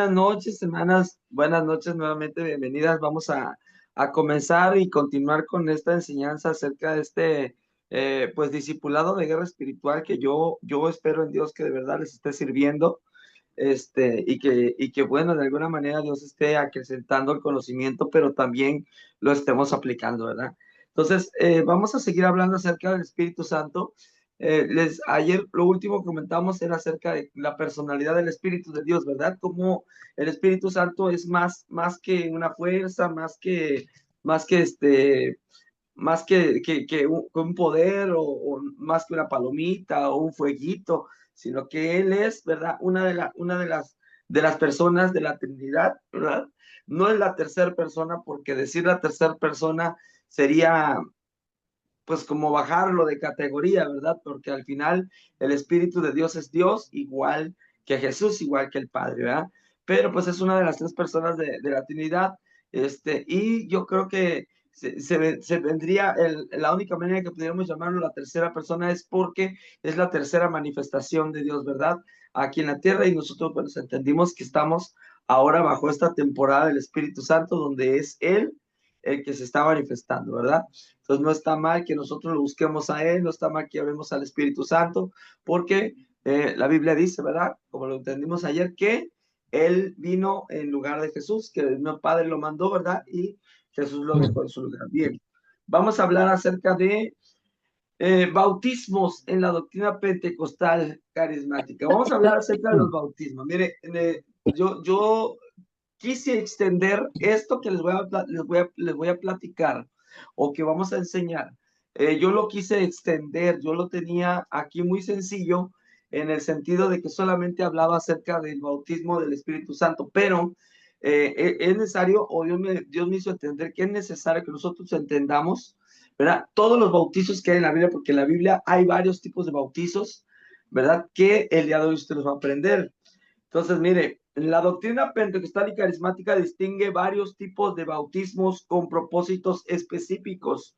buenas noches, hermanas. Buenas noches nuevamente, bienvenidas. Vamos a comenzar y continuar con esta enseñanza acerca de este, pues, discipulado de guerra espiritual que yo espero en Dios que de verdad les esté sirviendo, y que, bueno, de alguna manera Dios esté acrecentando el conocimiento, pero también lo estemos aplicando, ¿verdad? Entonces, vamos a seguir hablando acerca del Espíritu Santo. Ayer lo último que comentamos era acerca de la personalidad del Espíritu de Dios, ¿verdad? Como el Espíritu Santo es más que una fuerza, más que más que un poder o más que una palomita o un fueguito, sino que Él es, ¿verdad? Una de las personas de la Trinidad, ¿verdad? No es la tercera persona, porque decir la tercera persona sería pues como bajarlo de categoría, ¿verdad? Porque al final el Espíritu de Dios es Dios igual que Jesús, igual que el Padre, ¿verdad? Pero pues es una de las tres personas de la Trinidad, y yo creo que se vendría, la única manera que pudiéramos llamarlo la tercera persona es porque es la tercera manifestación de Dios, ¿verdad? Aquí en la tierra, y nosotros pues entendimos que estamos ahora bajo esta temporada del Espíritu Santo, donde es Él el que se está manifestando, ¿verdad? Entonces no está mal que nosotros lo busquemos a Él, no está mal que oremos al Espíritu Santo, porque la Biblia dice, ¿verdad? Como lo entendimos ayer, que Él vino en lugar de Jesús, que el mismo Padre lo mandó, ¿verdad? Y Jesús lo dejó en su lugar. Bien, vamos a hablar acerca de bautismos en la doctrina pentecostal carismática. Vamos a hablar acerca de los bautismos. Mire, yo quise extender esto que les voy a platicar o que vamos a enseñar. Yo lo quise extender, yo lo tenía aquí muy sencillo en el sentido de que solamente hablaba acerca del bautismo del Espíritu Santo, pero es necesario, o Dios me hizo entender que es necesario que nosotros entendamos, ¿verdad? Todos los bautizos que hay en la Biblia, porque en la Biblia hay varios tipos de bautizos, ¿verdad? Que el día de hoy usted los va a aprender. Entonces, mire, la doctrina pentecostal y carismática distingue varios tipos de bautismos con propósitos específicos,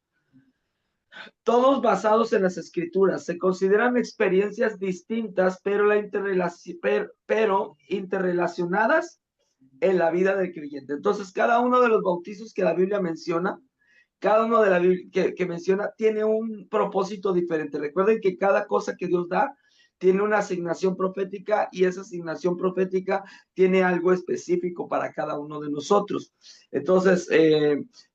todos basados en las escrituras. Se consideran experiencias distintas, pero interrelacionadas en la vida del creyente. Entonces, cada uno de los bautizos que la Biblia menciona, cada uno de la Biblia que menciona, tiene un propósito diferente. Recuerden que cada cosa que Dios da tiene una asignación profética, y esa asignación profética tiene algo específico para cada uno de nosotros. Entonces,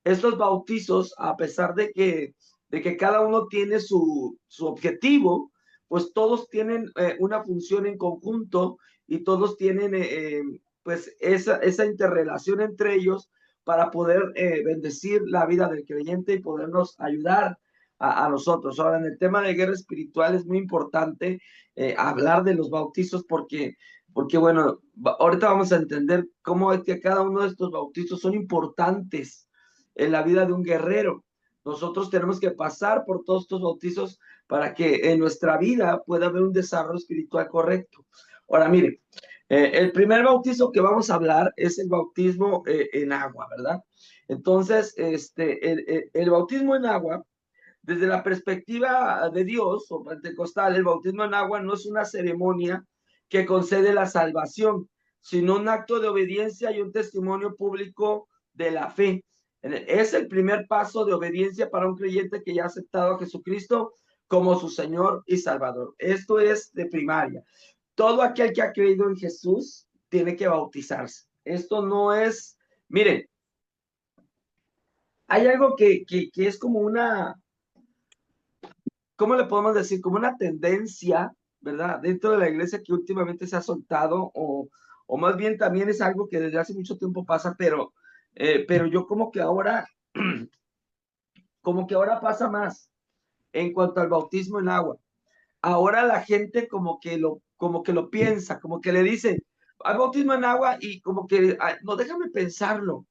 estos bautizos, a pesar de que cada uno tiene su objetivo, pues todos tienen una función en conjunto, y todos tienen pues esa interrelación entre ellos para poder bendecir la vida del creyente y podernos ayudar a nosotros. Ahora, en el tema de guerra espiritual es muy importante hablar de los bautizos, porque bueno, ahorita vamos a entender cómo es que cada uno de estos bautizos son importantes en la vida de un guerrero. Nosotros tenemos que pasar por todos estos bautizos para que en nuestra vida pueda haber un desarrollo espiritual correcto. Ahora, mire, el primer bautizo que vamos a hablar es el bautismo en agua, ¿verdad? Entonces, el bautismo en agua, desde la perspectiva de Dios o pentecostal, el bautismo en agua no es una ceremonia que concede la salvación, sino un acto de obediencia y un testimonio público de la fe. Es el primer paso de obediencia para un creyente que ya ha aceptado a Jesucristo como su Señor y Salvador. Esto es de primaria. Todo aquel que ha creído en Jesús tiene que bautizarse. Esto no es, miren, hay algo que es como una, ¿cómo le podemos decir? Como una tendencia, ¿verdad? Dentro de la iglesia que últimamente se ha soltado, o más bien también es algo que desde hace mucho tiempo pasa, pero yo como que ahora pasa más en cuanto al bautismo en agua. Ahora la gente como que lo piensa, como que le dice, hay bautismo en agua, y como que, ay, no, déjame pensarlo,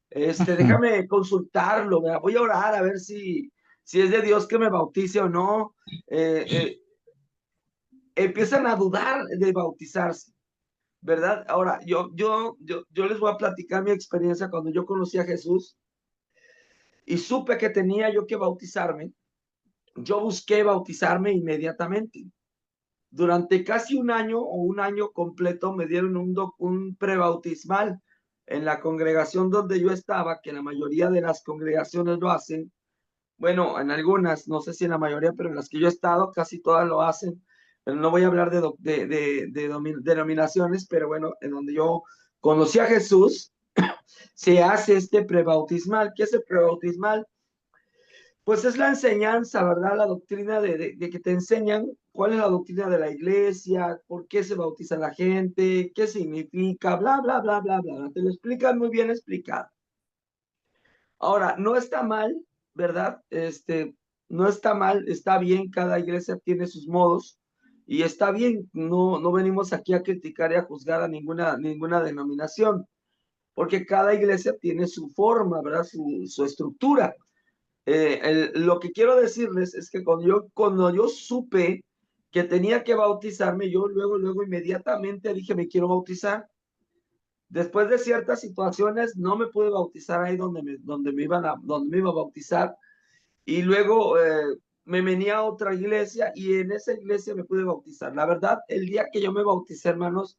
déjame consultarlo, ¿verdad? Voy a orar a ver si es de Dios que me bautice o no. Eh, eh, Empiezan a dudar de bautizarse, ¿verdad? Ahora, yo les voy a platicar mi experiencia cuando yo conocí a Jesús y supe que tenía yo que bautizarme. Yo busqué bautizarme inmediatamente. durante casi un año o un año completo me dieron un prebautismal en la congregación donde yo estaba, que la mayoría de las congregaciones lo hacen. Bueno, en algunas, no sé si en la mayoría, pero en las que yo he estado, casi todas lo hacen. Pero no voy a hablar de denominaciones, pero bueno, en donde yo conocí a Jesús, se hace este prebautismal. ¿Qué es el prebautismal? Pues es la enseñanza, ¿verdad? La doctrina de que te enseñan cuál es la doctrina de la iglesia, por qué se bautiza la gente, qué significa, bla, bla, bla, bla, bla. Te lo explican muy bien explicado. Ahora, no está mal, ¿verdad? No está mal, está bien, cada iglesia tiene sus modos y está bien, no venimos aquí a criticar y a juzgar a ninguna denominación, porque cada iglesia tiene su forma, ¿verdad? Su estructura. Lo que quiero decirles es que cuando yo supe que tenía que bautizarme, yo luego inmediatamente dije, me quiero bautizar. Después de ciertas situaciones, no me pude bautizar ahí donde me iba a bautizar. Y luego me venía a otra iglesia y en esa iglesia me pude bautizar. La verdad, el día que yo me bauticé, hermanos,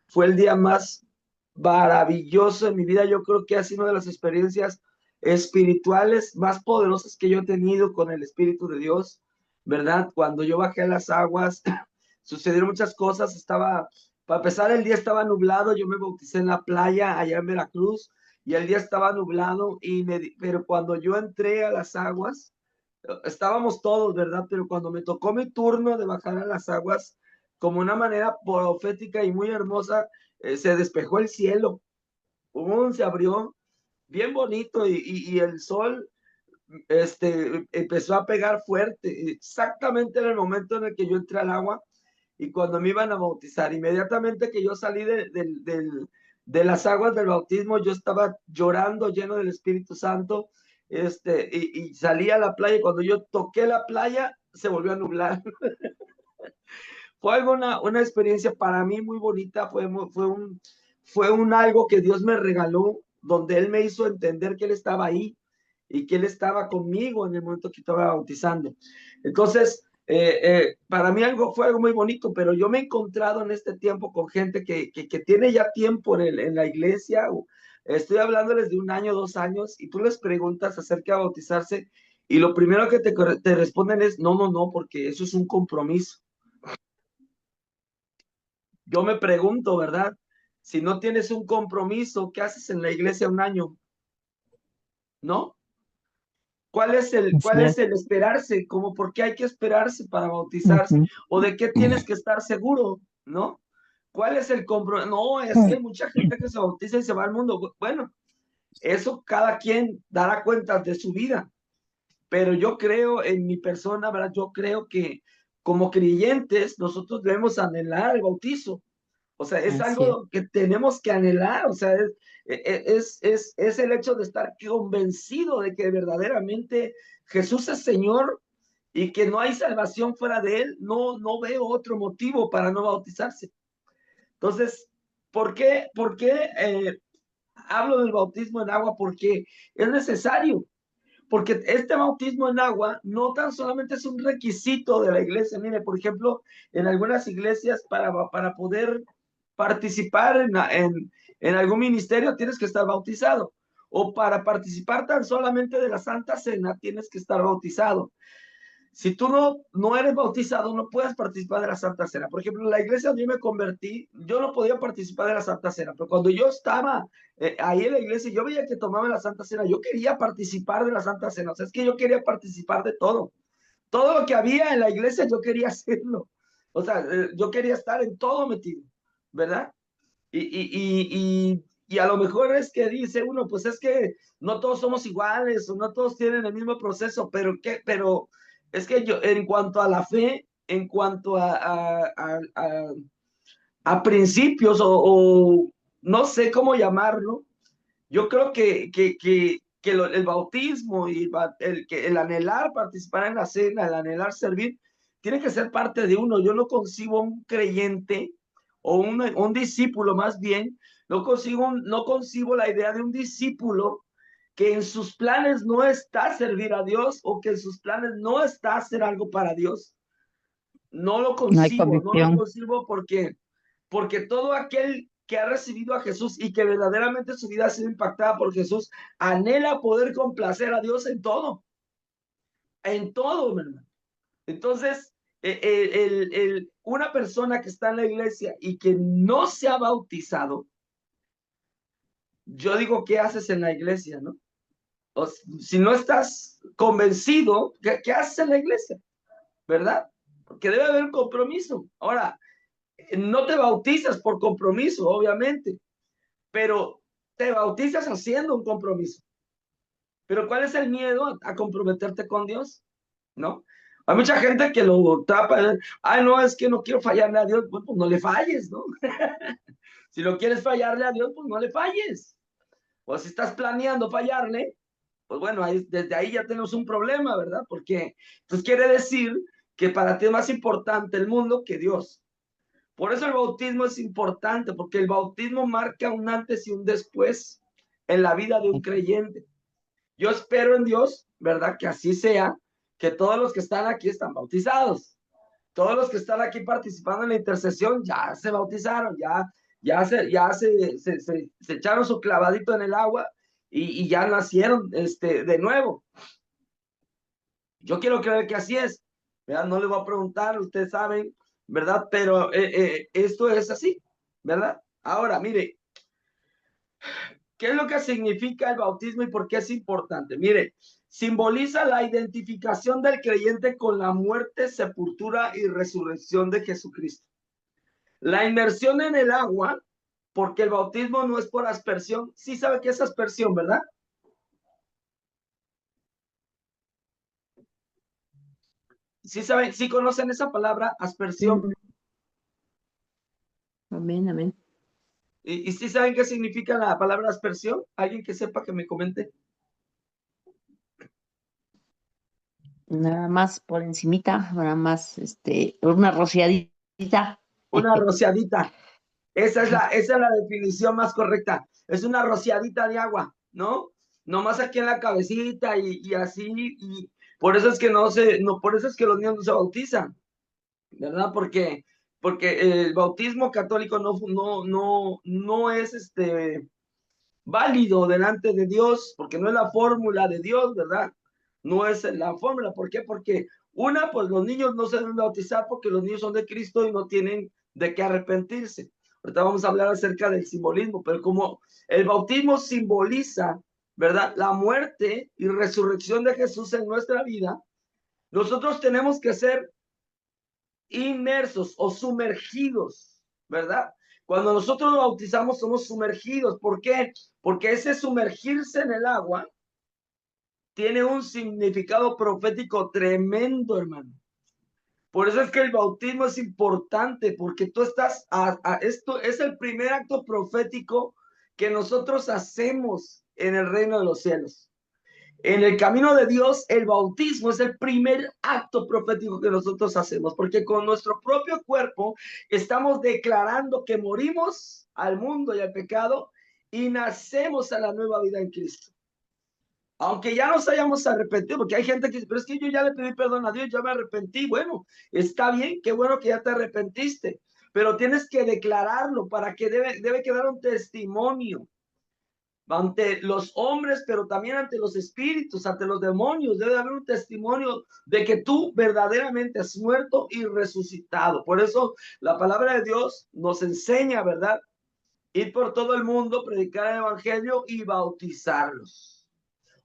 fue el día más maravilloso de mi vida. Yo creo que ha sido una de las experiencias espirituales más poderosas que yo he tenido con el Espíritu de Dios, ¿verdad? Cuando yo bajé a las aguas, sucedieron muchas cosas. Para empezar, el día estaba nublado. Yo me bauticé en la playa allá en Veracruz y el día estaba nublado. Pero cuando yo entré a las aguas, estábamos todos, ¿verdad? Pero cuando me tocó mi turno de bajar a las aguas, como una manera profética y muy hermosa, se despejó el cielo, se abrió bien bonito y el sol empezó a pegar fuerte, exactamente en el momento en el que yo entré al agua y cuando me iban a bautizar, inmediatamente que yo salí de las aguas del bautismo, yo estaba llorando lleno del Espíritu Santo, y salí a la playa y cuando yo toqué la playa, se volvió a nublar. Fue una experiencia para mí muy bonita, fue un algo que Dios me regaló, donde Él me hizo entender que Él estaba ahí y que Él estaba conmigo en el momento que estaba bautizando. Entonces, para mí fue algo muy bonito, pero yo me he encontrado en este tiempo con gente que tiene ya tiempo en la iglesia. Estoy hablándoles de un año, 2 años, y tú les preguntas acerca de bautizarse, y lo primero que te responden es, no, no, no, porque eso es un compromiso. Yo me pregunto, ¿verdad? Si no tienes un compromiso, ¿qué haces en la iglesia un año? ¿No? ¿Cuál Así es es. el esperarse? ¿Cómo por qué hay que esperarse para bautizarse? Ujú. ¿O de qué tienes que estar seguro? ¿No? ¿Cuál es el compromiso? No, es que hay mucha gente que se bautiza y se va al mundo. Bueno, eso cada quien dará cuentas de su vida. Pero yo creo en mi persona, ¿verdad? Yo creo que como creyentes nosotros debemos anhelar el bautizo. O sea, es Así es. algo que tenemos que anhelar, o sea, es el hecho de estar convencido de que verdaderamente Jesús es Señor y que no hay salvación fuera de Él. No veo otro motivo para no bautizarse. Entonces, ¿por qué hablo del bautismo en agua? Porque es necesario, porque este bautismo en agua no tan solamente es un requisito de la iglesia. Mire, por ejemplo, en algunas iglesias para poder participar en algún ministerio tienes que estar bautizado. O para participar tan solamente de la Santa Cena tienes que estar bautizado. Si tú no eres bautizado, no puedes participar de la Santa Cena. Por ejemplo, en la iglesia donde yo me convertí, yo no podía participar de la Santa Cena, pero cuando yo estaba ahí en la iglesia, yo veía que tomaban la Santa Cena, yo quería participar de la Santa Cena, o sea, es que yo quería participar de todo. Todo lo que había en la iglesia, yo quería hacerlo. O sea, yo quería estar en todo metido, ¿verdad? Y a lo mejor es que dice uno, pues es que no todos somos iguales o no todos tienen el mismo proceso, pero es que yo, en cuanto a la fe, en cuanto a principios o no sé cómo llamarlo, yo creo que el bautismo y el anhelar participar en la cena, el anhelar servir, tiene que ser parte de uno. Yo no concibo un creyente o un discípulo más bien, no concibo la idea de un discípulo que en sus planes no está servir a Dios o que en sus planes no está hacer algo para Dios. No lo No hay concibo, no lo convicción. concibo porque todo aquel que ha recibido a Jesús y que verdaderamente su vida ha sido impactada por Jesús, anhela poder complacer a Dios en todo, mi hermano. Entonces, una persona que está en la iglesia y que no se ha bautizado, yo digo, ¿qué haces en la iglesia, no? O si no estás convencido, ¿qué haces en la iglesia? ¿Verdad? Porque debe haber un compromiso. Ahora, no te bautizas por compromiso, obviamente, pero te bautizas haciendo un compromiso. Pero ¿cuál es el miedo a comprometerte con Dios? ¿No? Hay mucha gente que lo tapa. Ay, no, es que no quiero fallarle a Dios. Pues no le falles, ¿no? Si no quieres fallarle a Dios, pues no le falles. O si estás planeando fallarle, pues bueno, desde ahí ya tenemos un problema, ¿verdad? Porque pues quiere decir que para ti es más importante el mundo que Dios. Por eso el bautismo es importante, porque el bautismo marca un antes y un después en la vida de un creyente. Yo espero en Dios, ¿verdad? Que así sea, que todos los que están aquí están bautizados. Todos los que están aquí participando en la intercesión ya se bautizaron, se echaron su clavadito en el agua y ya nacieron de nuevo. Yo quiero creer que así es, ¿verdad? No les voy a preguntar, ustedes saben, ¿verdad? Pero esto es así, ¿verdad? Ahora, mire, ¿qué es lo que significa el bautismo y por qué es importante? Mire, simboliza la identificación del creyente con la muerte, sepultura y resurrección de Jesucristo. La inmersión en el agua, porque el bautismo no es por aspersión. Sí sabe que es aspersión, ¿verdad? Sí saben, sí conocen esa palabra, aspersión. Mm, amén, amén. ¿Y sí saben qué significa la palabra aspersión? ¿Alguien que sepa que me comente? Nada más por encimita, nada más, una rociadita. Una rociadita. Esa es la definición más correcta. Es una rociadita de agua, ¿no? Nomás aquí en la cabecita y así. Y por eso es que por eso es que los niños no se bautizan, ¿verdad? Porque el bautismo católico no es válido delante de Dios, porque no es la fórmula de Dios, ¿verdad? No es la fórmula. ¿Por qué? Porque pues los niños no se deben bautizar porque los niños son de Cristo y no tienen de qué arrepentirse. Ahorita vamos a hablar acerca del simbolismo, pero como el bautismo simboliza, ¿verdad? La muerte y resurrección de Jesús en nuestra vida, nosotros tenemos que ser inmersos o sumergidos, ¿verdad? Cuando nosotros bautizamos somos sumergidos. ¿Por qué? Porque ese sumergirse en el agua tiene un significado profético tremendo, hermano. Por eso es que el bautismo es importante, porque tú estás, esto es el primer acto profético que nosotros hacemos en el reino de los cielos. En el camino de Dios, el bautismo es el primer acto profético que nosotros hacemos, porque con nuestro propio cuerpo estamos declarando que morimos al mundo y al pecado y nacemos a la nueva vida en Cristo. Aunque ya nos hayamos arrepentido, porque hay gente que dice, pero es que yo ya le pedí perdón a Dios, ya me arrepentí. Bueno, está bien, qué bueno que ya te arrepentiste, pero tienes que declararlo para que debe quedar un testimonio ante los hombres, pero también ante los espíritus, ante los demonios. Debe haber un testimonio de que tú verdaderamente has muerto y resucitado. Por eso la palabra de Dios nos enseña, ¿verdad? Ir por todo el mundo, predicar el evangelio y bautizarlos.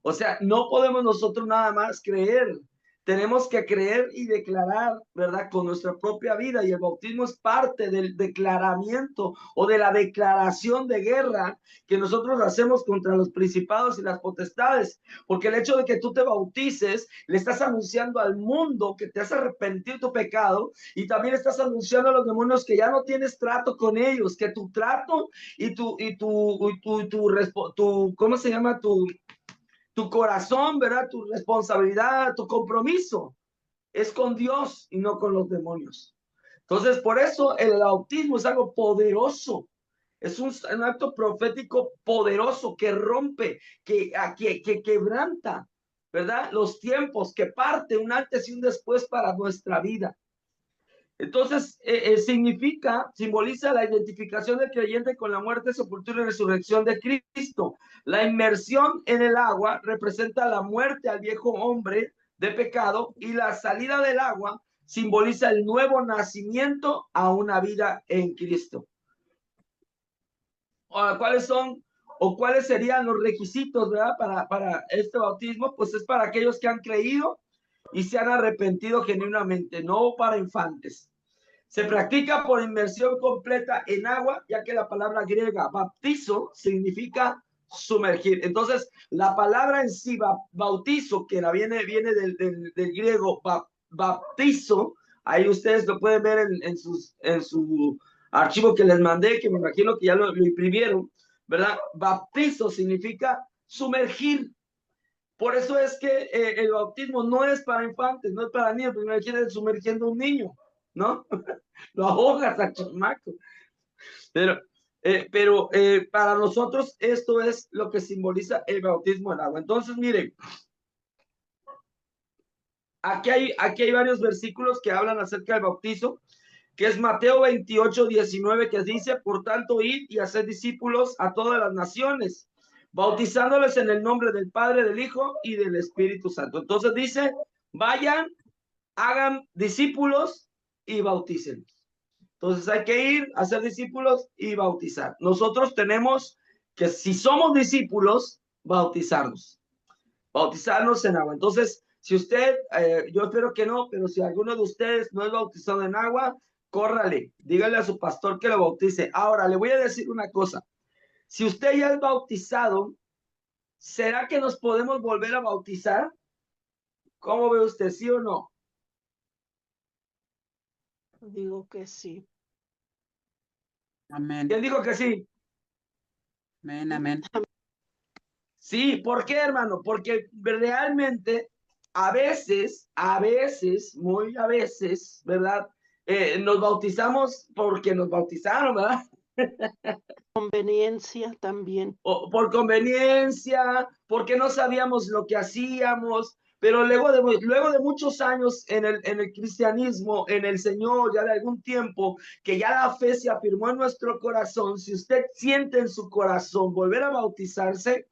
O sea, no podemos nosotros nada más creer. Tenemos que creer y declarar, ¿verdad? Con nuestra propia vida. Y el bautismo es parte del declaramiento o de la declaración de guerra que nosotros hacemos contra los principados y las potestades. Porque el hecho de que tú te bautices, le estás anunciando al mundo que te has arrepentido de tu pecado y también estás anunciando a los demonios que ya no tienes trato con ellos, que tu trato y ¿cómo se llama? Tu corazón, ¿verdad? Tu responsabilidad, tu compromiso es con Dios y no con los demonios. Entonces, por eso el bautismo es algo poderoso. Es un acto profético poderoso que rompe, que quebranta, ¿verdad? Los tiempos, que parte un antes y un después para nuestra vida. Entonces, simboliza la identificación del creyente con la muerte, sepultura y resurrección de Cristo. La inmersión en el agua representa la muerte al viejo hombre de pecado y la salida del agua simboliza el nuevo nacimiento a una vida en Cristo. ¿Cuáles son o cuáles serían los requisitos, ¿verdad? Para este bautismo? Pues es para aquellos que han creído y se han arrepentido genuinamente, no para infantes. Se practica por inmersión completa en agua, ya que la palabra griega baptizo significa sumergir. Entonces, la palabra en sí, bautizo, que viene del griego baptizo, ahí ustedes lo pueden ver en su archivo que les mandé, que me imagino que ya lo imprimieron, ¿verdad? Baptizo significa sumergir. Por eso es que el bautismo no es para infantes, no es para niños, porque imagínate sumergiendo a un niño, ¿no? Lo ahogas al chamaco. Pero para nosotros esto es lo que simboliza el bautismo en agua. Entonces, miren, aquí hay varios versículos que hablan acerca del bautizo, que es Mateo 28:19, que dice: por tanto, id y haced discípulos a todas las naciones, bautizándoles en el nombre del Padre, del Hijo y del Espíritu Santo. Entonces dice: vayan, hagan discípulos y bauticen. Entonces hay que ir a ser discípulos y bautizar. Nosotros tenemos que, si somos discípulos, bautizarnos en agua. Entonces, si usted, yo espero que no, pero si alguno de ustedes no es bautizado en agua, córrale, dígale a su pastor que lo bautice. Ahora, le voy a decir una cosa. Si usted ya es bautizado, ¿será que nos podemos volver a bautizar? ¿Cómo ve usted, sí o no? Digo que sí. Amén. ¿Quién dijo que sí? Amén, amén. Sí, ¿por qué, hermano? Porque realmente a veces, muy a veces, ¿verdad? Nos bautizamos porque nos bautizaron, ¿verdad? Conveniencia también. O por conveniencia, porque no sabíamos lo que hacíamos, pero luego de muchos años en el cristianismo, en el Señor, ya de algún tiempo, que ya la fe se afirmó en nuestro corazón, si usted siente en su corazón volver a bautizarse,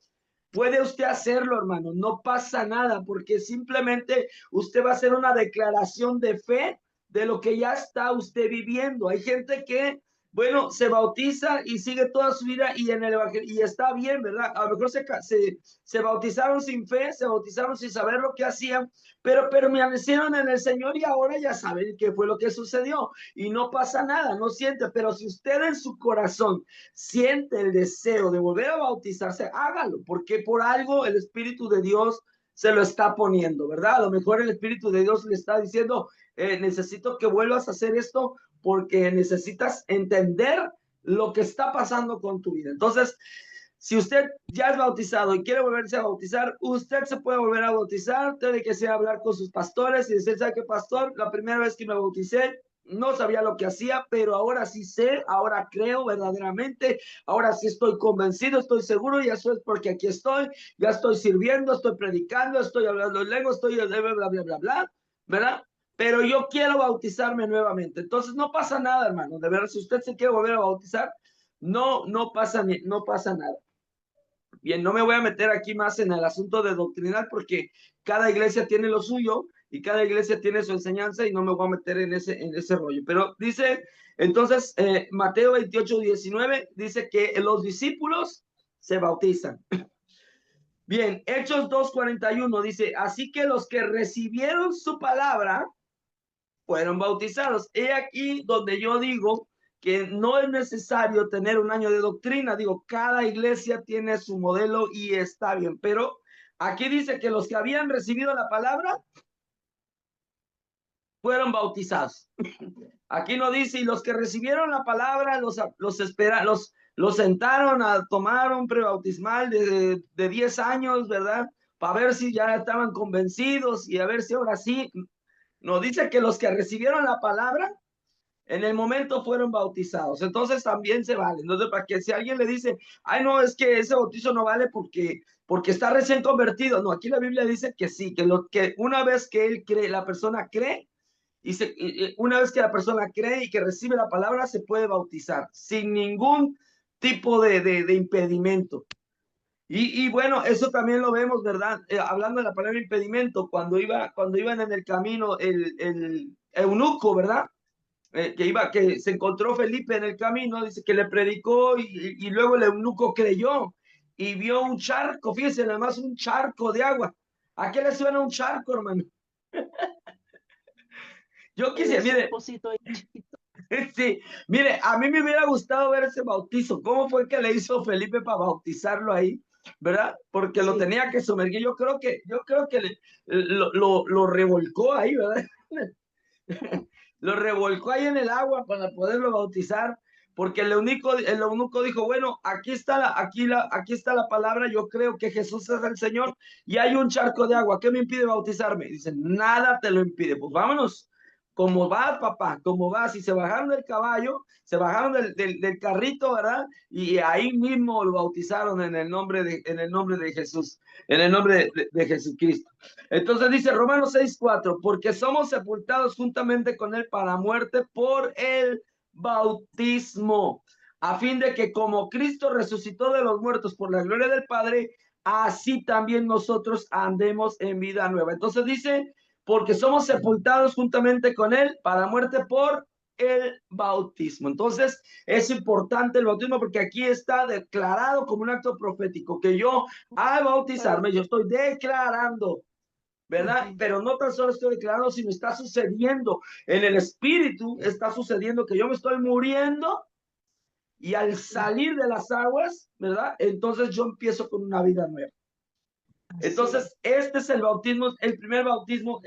puede usted hacerlo, hermano, no pasa nada, porque simplemente usted va a hacer una declaración de fe de lo que ya está usted viviendo. Hay gente que, bueno, se bautiza y sigue toda su vida y en el evangelio, y está bien, ¿verdad? A lo mejor se bautizaron sin fe, se bautizaron sin saber lo que hacían, pero permanecieron en el Señor y ahora ya saben qué fue lo que sucedió y no pasa nada, no siente. Pero si usted en su corazón siente el deseo de volver a bautizarse, hágalo, porque por algo el Espíritu de Dios se lo está poniendo, ¿verdad? A lo mejor el Espíritu de Dios le está diciendo: necesito que vuelvas a hacer esto porque necesitas entender lo que está pasando con tu vida. Entonces, si usted ya es bautizado y quiere volverse a bautizar, usted se puede volver a bautizar, tiene que ser hablar con sus pastores y decir: ¿sabe qué, pastor? La primera vez que me bauticé, no sabía lo que hacía, pero ahora sí sé, ahora creo verdaderamente, ahora sí estoy convencido, estoy seguro, y eso es porque aquí estoy, ya estoy sirviendo, estoy predicando, estoy hablando en lengua, estoy bla, bla, bla, bla, bla, ¿verdad? Pero yo quiero bautizarme nuevamente. Entonces no pasa nada, hermano, de verdad. Si usted se quiere volver a bautizar, no pasa nada. Bien, no me voy a meter aquí más en el asunto de doctrinal, porque cada iglesia tiene lo suyo y cada iglesia tiene su enseñanza, y no me voy a meter en ese rollo. Pero dice, entonces, Mateo 28:19 dice que los discípulos se bautizan. Bien, Hechos 2:41 dice: así que los que recibieron su palabra fueron bautizados. He aquí donde yo digo que no es necesario tener un año de doctrina. Digo, cada iglesia tiene su modelo y está bien, pero aquí dice que los que habían recibido la palabra fueron bautizados. Aquí no dice: y los que recibieron la palabra los sentaron a tomar un prebautismal de 10 años, ¿verdad? Para ver si ya estaban convencidos y a ver si ahora sí. No, dice que los que recibieron la palabra en el momento fueron bautizados. Entonces también se vale. Entonces, para que si alguien le dice: ay, no, es que ese bautizo no vale porque está recién convertido. No, aquí la Biblia dice que sí, que una vez que él cree, la persona cree, Y una vez que la persona cree y que recibe la palabra, se puede bautizar sin ningún tipo de impedimento. Y bueno, eso también lo vemos, ¿verdad? Hablando de la palabra impedimento, cuando iban en el camino el eunuco, ¿verdad? Que se encontró Felipe en el camino, dice que le predicó y luego el eunuco creyó y vio un charco, fíjense, nada más un charco de agua. ¿A qué le suena un charco, hermano? Yo quisiera, Es un mire, pocito ahí chiquito. sí, mire, a mí me hubiera gustado ver ese bautizo. ¿Cómo fue que le hizo Felipe para bautizarlo ahí? ¿Verdad? Porque lo Sí, tenía que sumergir. Yo creo que lo revolcó ahí, ¿verdad? Lo revolcó ahí en el agua para poderlo bautizar, porque el eunuco dijo, bueno, aquí está la palabra, yo creo que Jesús es el Señor y hay un charco de agua, ¿qué me impide bautizarme? Dice, nada te lo impide, pues vámonos. ¿Cómo vas, papá? ¿Cómo vas? Y se bajaron del caballo, se bajaron del carrito, ¿verdad? Y ahí mismo lo bautizaron en el nombre de Jesús, en el nombre de Jesucristo. Entonces dice Romanos 6:4, porque somos sepultados juntamente con él para muerte por el bautismo, a fin de que como Cristo resucitó de los muertos por la gloria del Padre, así también nosotros andemos en vida nueva. Entonces dice, porque somos sepultados juntamente con él para muerte por el bautismo. Entonces es importante el bautismo porque aquí está declarado como un acto profético, que yo al bautizarme, yo estoy declarando, ¿verdad? Pero no tan solo estoy declarando, sino está sucediendo en el espíritu, está sucediendo que yo me estoy muriendo y al salir de las aguas, ¿verdad? Entonces yo empiezo con una vida nueva. Entonces, este es el bautismo, el primer bautismo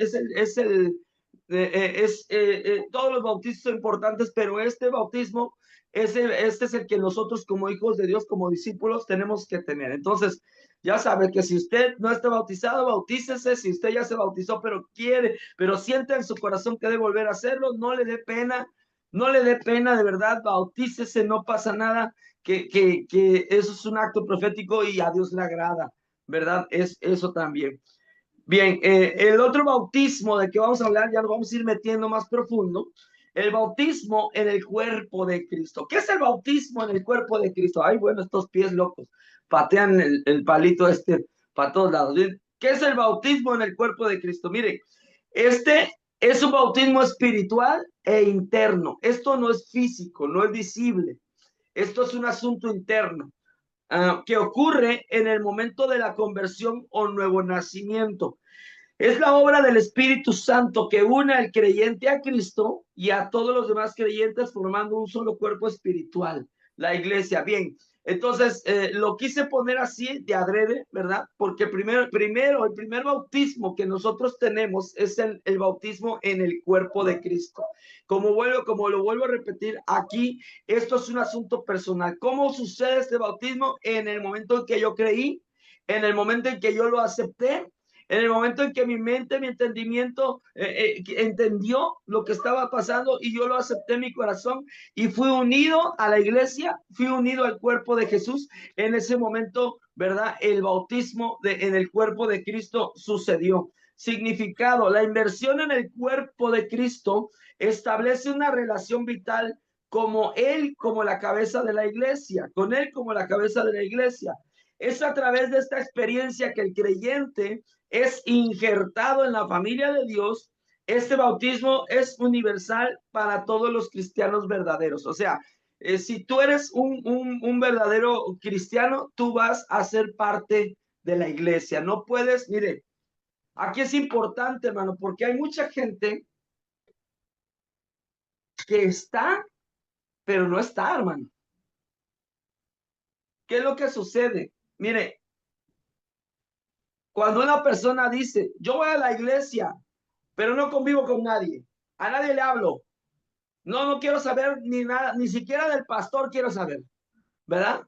todos los bautismos son importantes, pero este bautismo este es el que nosotros como hijos de Dios, como discípulos, tenemos que tener. Entonces, ya sabe que si usted no está bautizado, bautícese. Si usted ya se bautizó, pero siente en su corazón que debe volver a hacerlo, no le dé pena, no le dé pena, de verdad, bautícese, no pasa nada, que eso es un acto profético y a Dios le agrada, ¿verdad? Es eso también. Bien, el otro bautismo de que vamos a hablar, ya nos vamos a ir metiendo más profundo, el bautismo en el cuerpo de Cristo. ¿Qué es el bautismo en el cuerpo de Cristo? Ay, bueno, estos pies locos patean el palito para todos lados. ¿Qué es el bautismo en el cuerpo de Cristo? Miren, este es un bautismo espiritual e interno. Esto no es físico, no es visible. Esto es un asunto interno. Que ocurre en el momento de la conversión o nuevo nacimiento. Es la obra del Espíritu Santo que une al creyente a Cristo y a todos los demás creyentes formando un solo cuerpo espiritual, la iglesia. Bien, entonces lo quise poner así de adrede, ¿verdad? Porque el primer bautismo que nosotros tenemos es el bautismo en el cuerpo de Cristo. Como lo vuelvo a repetir, aquí esto es un asunto personal. ¿Cómo sucede este bautismo? En el momento en que yo creí, en el momento en que yo lo acepté, en el momento en que mi mente, mi entendimiento entendió lo que estaba pasando y yo lo acepté en mi corazón y fui unido a la iglesia, fui unido al cuerpo de Jesús, en ese momento, ¿verdad? El bautismo en el cuerpo de Cristo sucedió. Significado: la inversión en el cuerpo de Cristo establece una relación vital como Él, como la cabeza de la iglesia, con Él como la cabeza de la iglesia. Es a través de esta experiencia que el creyente es injertado en la familia de Dios. Este bautismo es universal para todos los cristianos verdaderos. O sea, si tú eres un verdadero cristiano, tú vas a ser parte de la iglesia. No puedes, mire, aquí es importante, hermano, porque hay mucha gente que está, pero no está, hermano. ¿Qué es lo que sucede? Mire, cuando una persona dice, yo voy a la iglesia, pero no convivo con nadie, a nadie le hablo, no quiero saber ni nada, ni siquiera del pastor quiero saber, ¿verdad?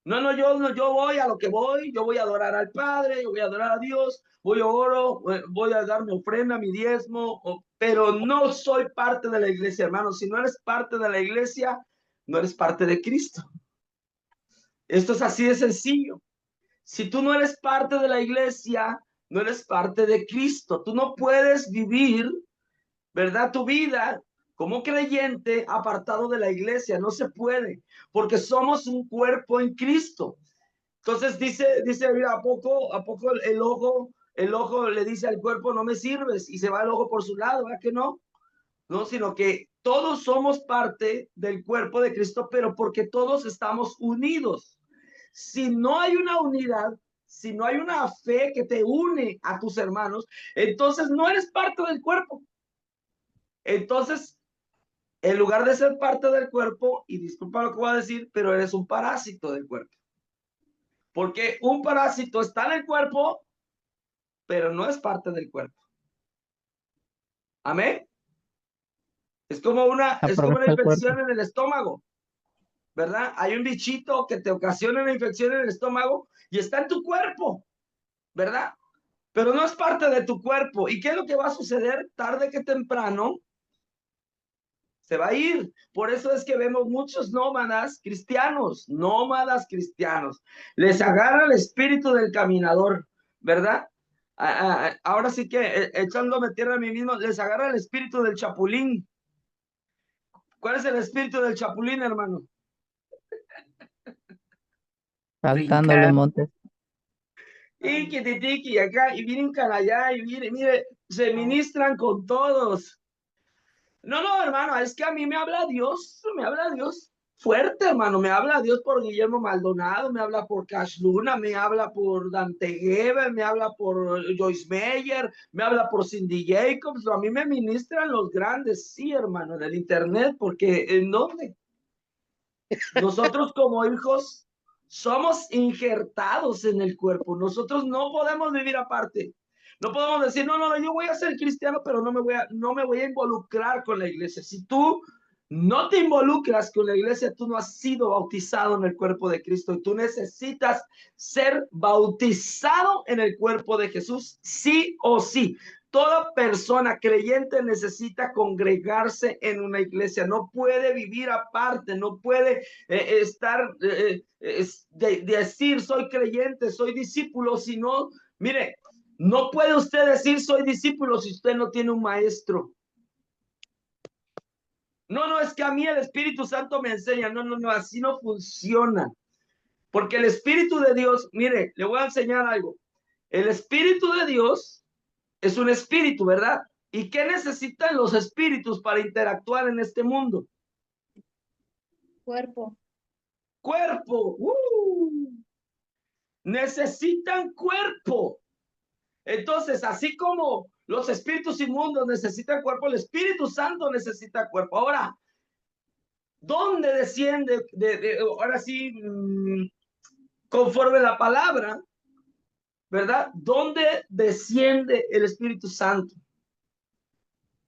Yo voy a lo que voy, yo voy a adorar al Padre, yo voy a adorar a Dios, voy a oro, voy a dar mi ofrenda, mi diezmo, pero no soy parte de la iglesia, hermano. Si no eres parte de la iglesia, no eres parte de Cristo. Esto es así de sencillo. Si tú no eres parte de la iglesia, no eres parte de Cristo. Tú no puedes vivir, ¿verdad? Tu vida como creyente apartado de la iglesia. No se puede, porque somos un cuerpo en Cristo. Entonces dice, mira, ¿a poco el ojo le dice al cuerpo, no me sirves? Y se va el ojo por su lado, ¿verdad que no? No, sino que todos somos parte del cuerpo de Cristo, pero porque todos estamos unidos. Si no hay una unidad, si no hay una fe que te une a tus hermanos, entonces no eres parte del cuerpo. Entonces, en lugar de ser parte del cuerpo, y disculpa lo que voy a decir, pero eres un parásito del cuerpo. Porque un parásito está en el cuerpo, pero no es parte del cuerpo. Amén. Es como una Aprovecha el cuerpo. infección en el estómago, ¿verdad? Hay un bichito que te ocasiona una infección en el estómago y está en tu cuerpo, ¿verdad? Pero no es parte de tu cuerpo. ¿Y qué es lo que va a suceder? Tarde que temprano se va a ir. Por eso es que vemos muchos nómadas cristianos. Les agarra el espíritu del caminador, ¿verdad? Ahora sí que echándome tierra a mí mismo, les agarra el espíritu del chapulín. ¿Cuál es el espíritu del chapulín, hermano? Saltando los montes. Y kititiki acá, y brincan allá, y mire, se ministran con todos. No, hermano, es que a mí me habla Dios fuerte, hermano. Me habla Dios por Guillermo Maldonado, me habla por Cash Luna, me habla por Dante Gebel, me habla por Joyce Meyer, me habla por Cindy Jacobs. A mí me ministran los grandes, sí, hermano, en el internet, porque ¿en dónde? Nosotros como hijos somos injertados en el cuerpo. Nosotros no podemos vivir aparte. No podemos decir, no, yo voy a ser cristiano, pero no me voy a involucrar con la iglesia. Si tú no te involucras con la iglesia, tú no has sido bautizado en el cuerpo de Cristo y tú necesitas ser bautizado en el cuerpo de Jesús, sí o sí. Toda persona creyente necesita congregarse en una iglesia, no puede vivir aparte, no puede decir soy creyente, soy discípulo, sino, mire, no puede usted decir soy discípulo si usted no tiene un maestro. No, es que a mí el Espíritu Santo me enseña. No, así no funciona. Porque el Espíritu de Dios, mire, le voy a enseñar algo. El Espíritu de Dios es un espíritu, ¿verdad? ¿Y qué necesitan los espíritus para interactuar en este mundo? Cuerpo. Cuerpo. Necesitan cuerpo. Entonces, así como los espíritus inmundos necesitan cuerpo, el Espíritu Santo necesita cuerpo. Ahora, ¿dónde desciende? Ahora sí, conforme la palabra, ¿verdad? ¿Dónde desciende el Espíritu Santo?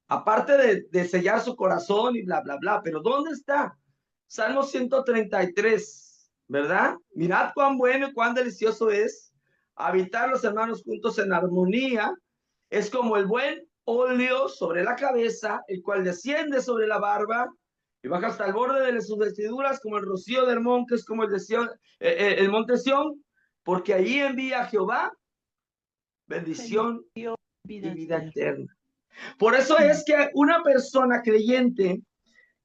Aparte de sellar su corazón y bla, bla, bla, pero ¿dónde está? Salmo 133, ¿verdad? Mirad cuán bueno y cuán delicioso es habitar los hermanos juntos en armonía. Es como el buen óleo sobre la cabeza, el cual desciende sobre la barba y baja hasta el borde de sus vestiduras, como el rocío del Hermón, que es como el monte Sión, porque allí envía Jehová bendición y vida eterna. Por eso es que una persona creyente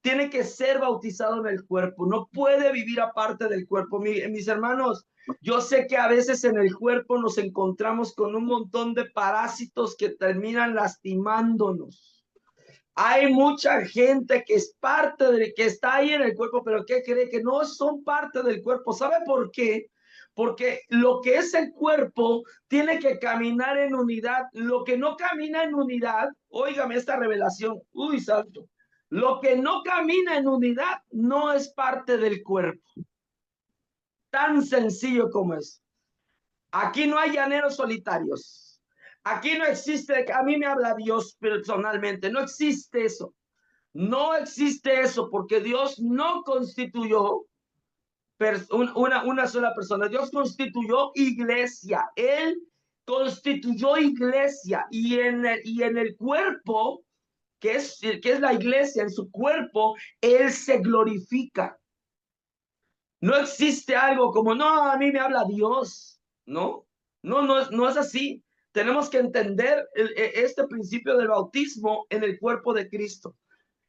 tiene que ser bautizado en el cuerpo, no puede vivir aparte del cuerpo. Mis hermanos, yo sé que a veces en el cuerpo nos encontramos con un montón de parásitos que terminan lastimándonos. Hay mucha gente que es que está ahí en el cuerpo, pero que cree que no son parte del cuerpo. ¿Sabe por qué? Porque lo que es el cuerpo tiene que caminar en unidad. Lo que no camina en unidad, óigame esta revelación, uy, santo. Lo que no camina en unidad no es parte del cuerpo. Tan sencillo como es. Aquí no hay llaneros solitarios. Aquí no existe, a mí me habla Dios personalmente, no existe eso. No existe eso porque Dios no constituyó una sola persona. Dios constituyó iglesia. Él constituyó iglesia y en el cuerpo, que es la iglesia, en su cuerpo, Él se glorifica. No existe algo como, no, a mí me habla Dios. No es así. tenemos que entender este principio del bautismo en el cuerpo de Cristo.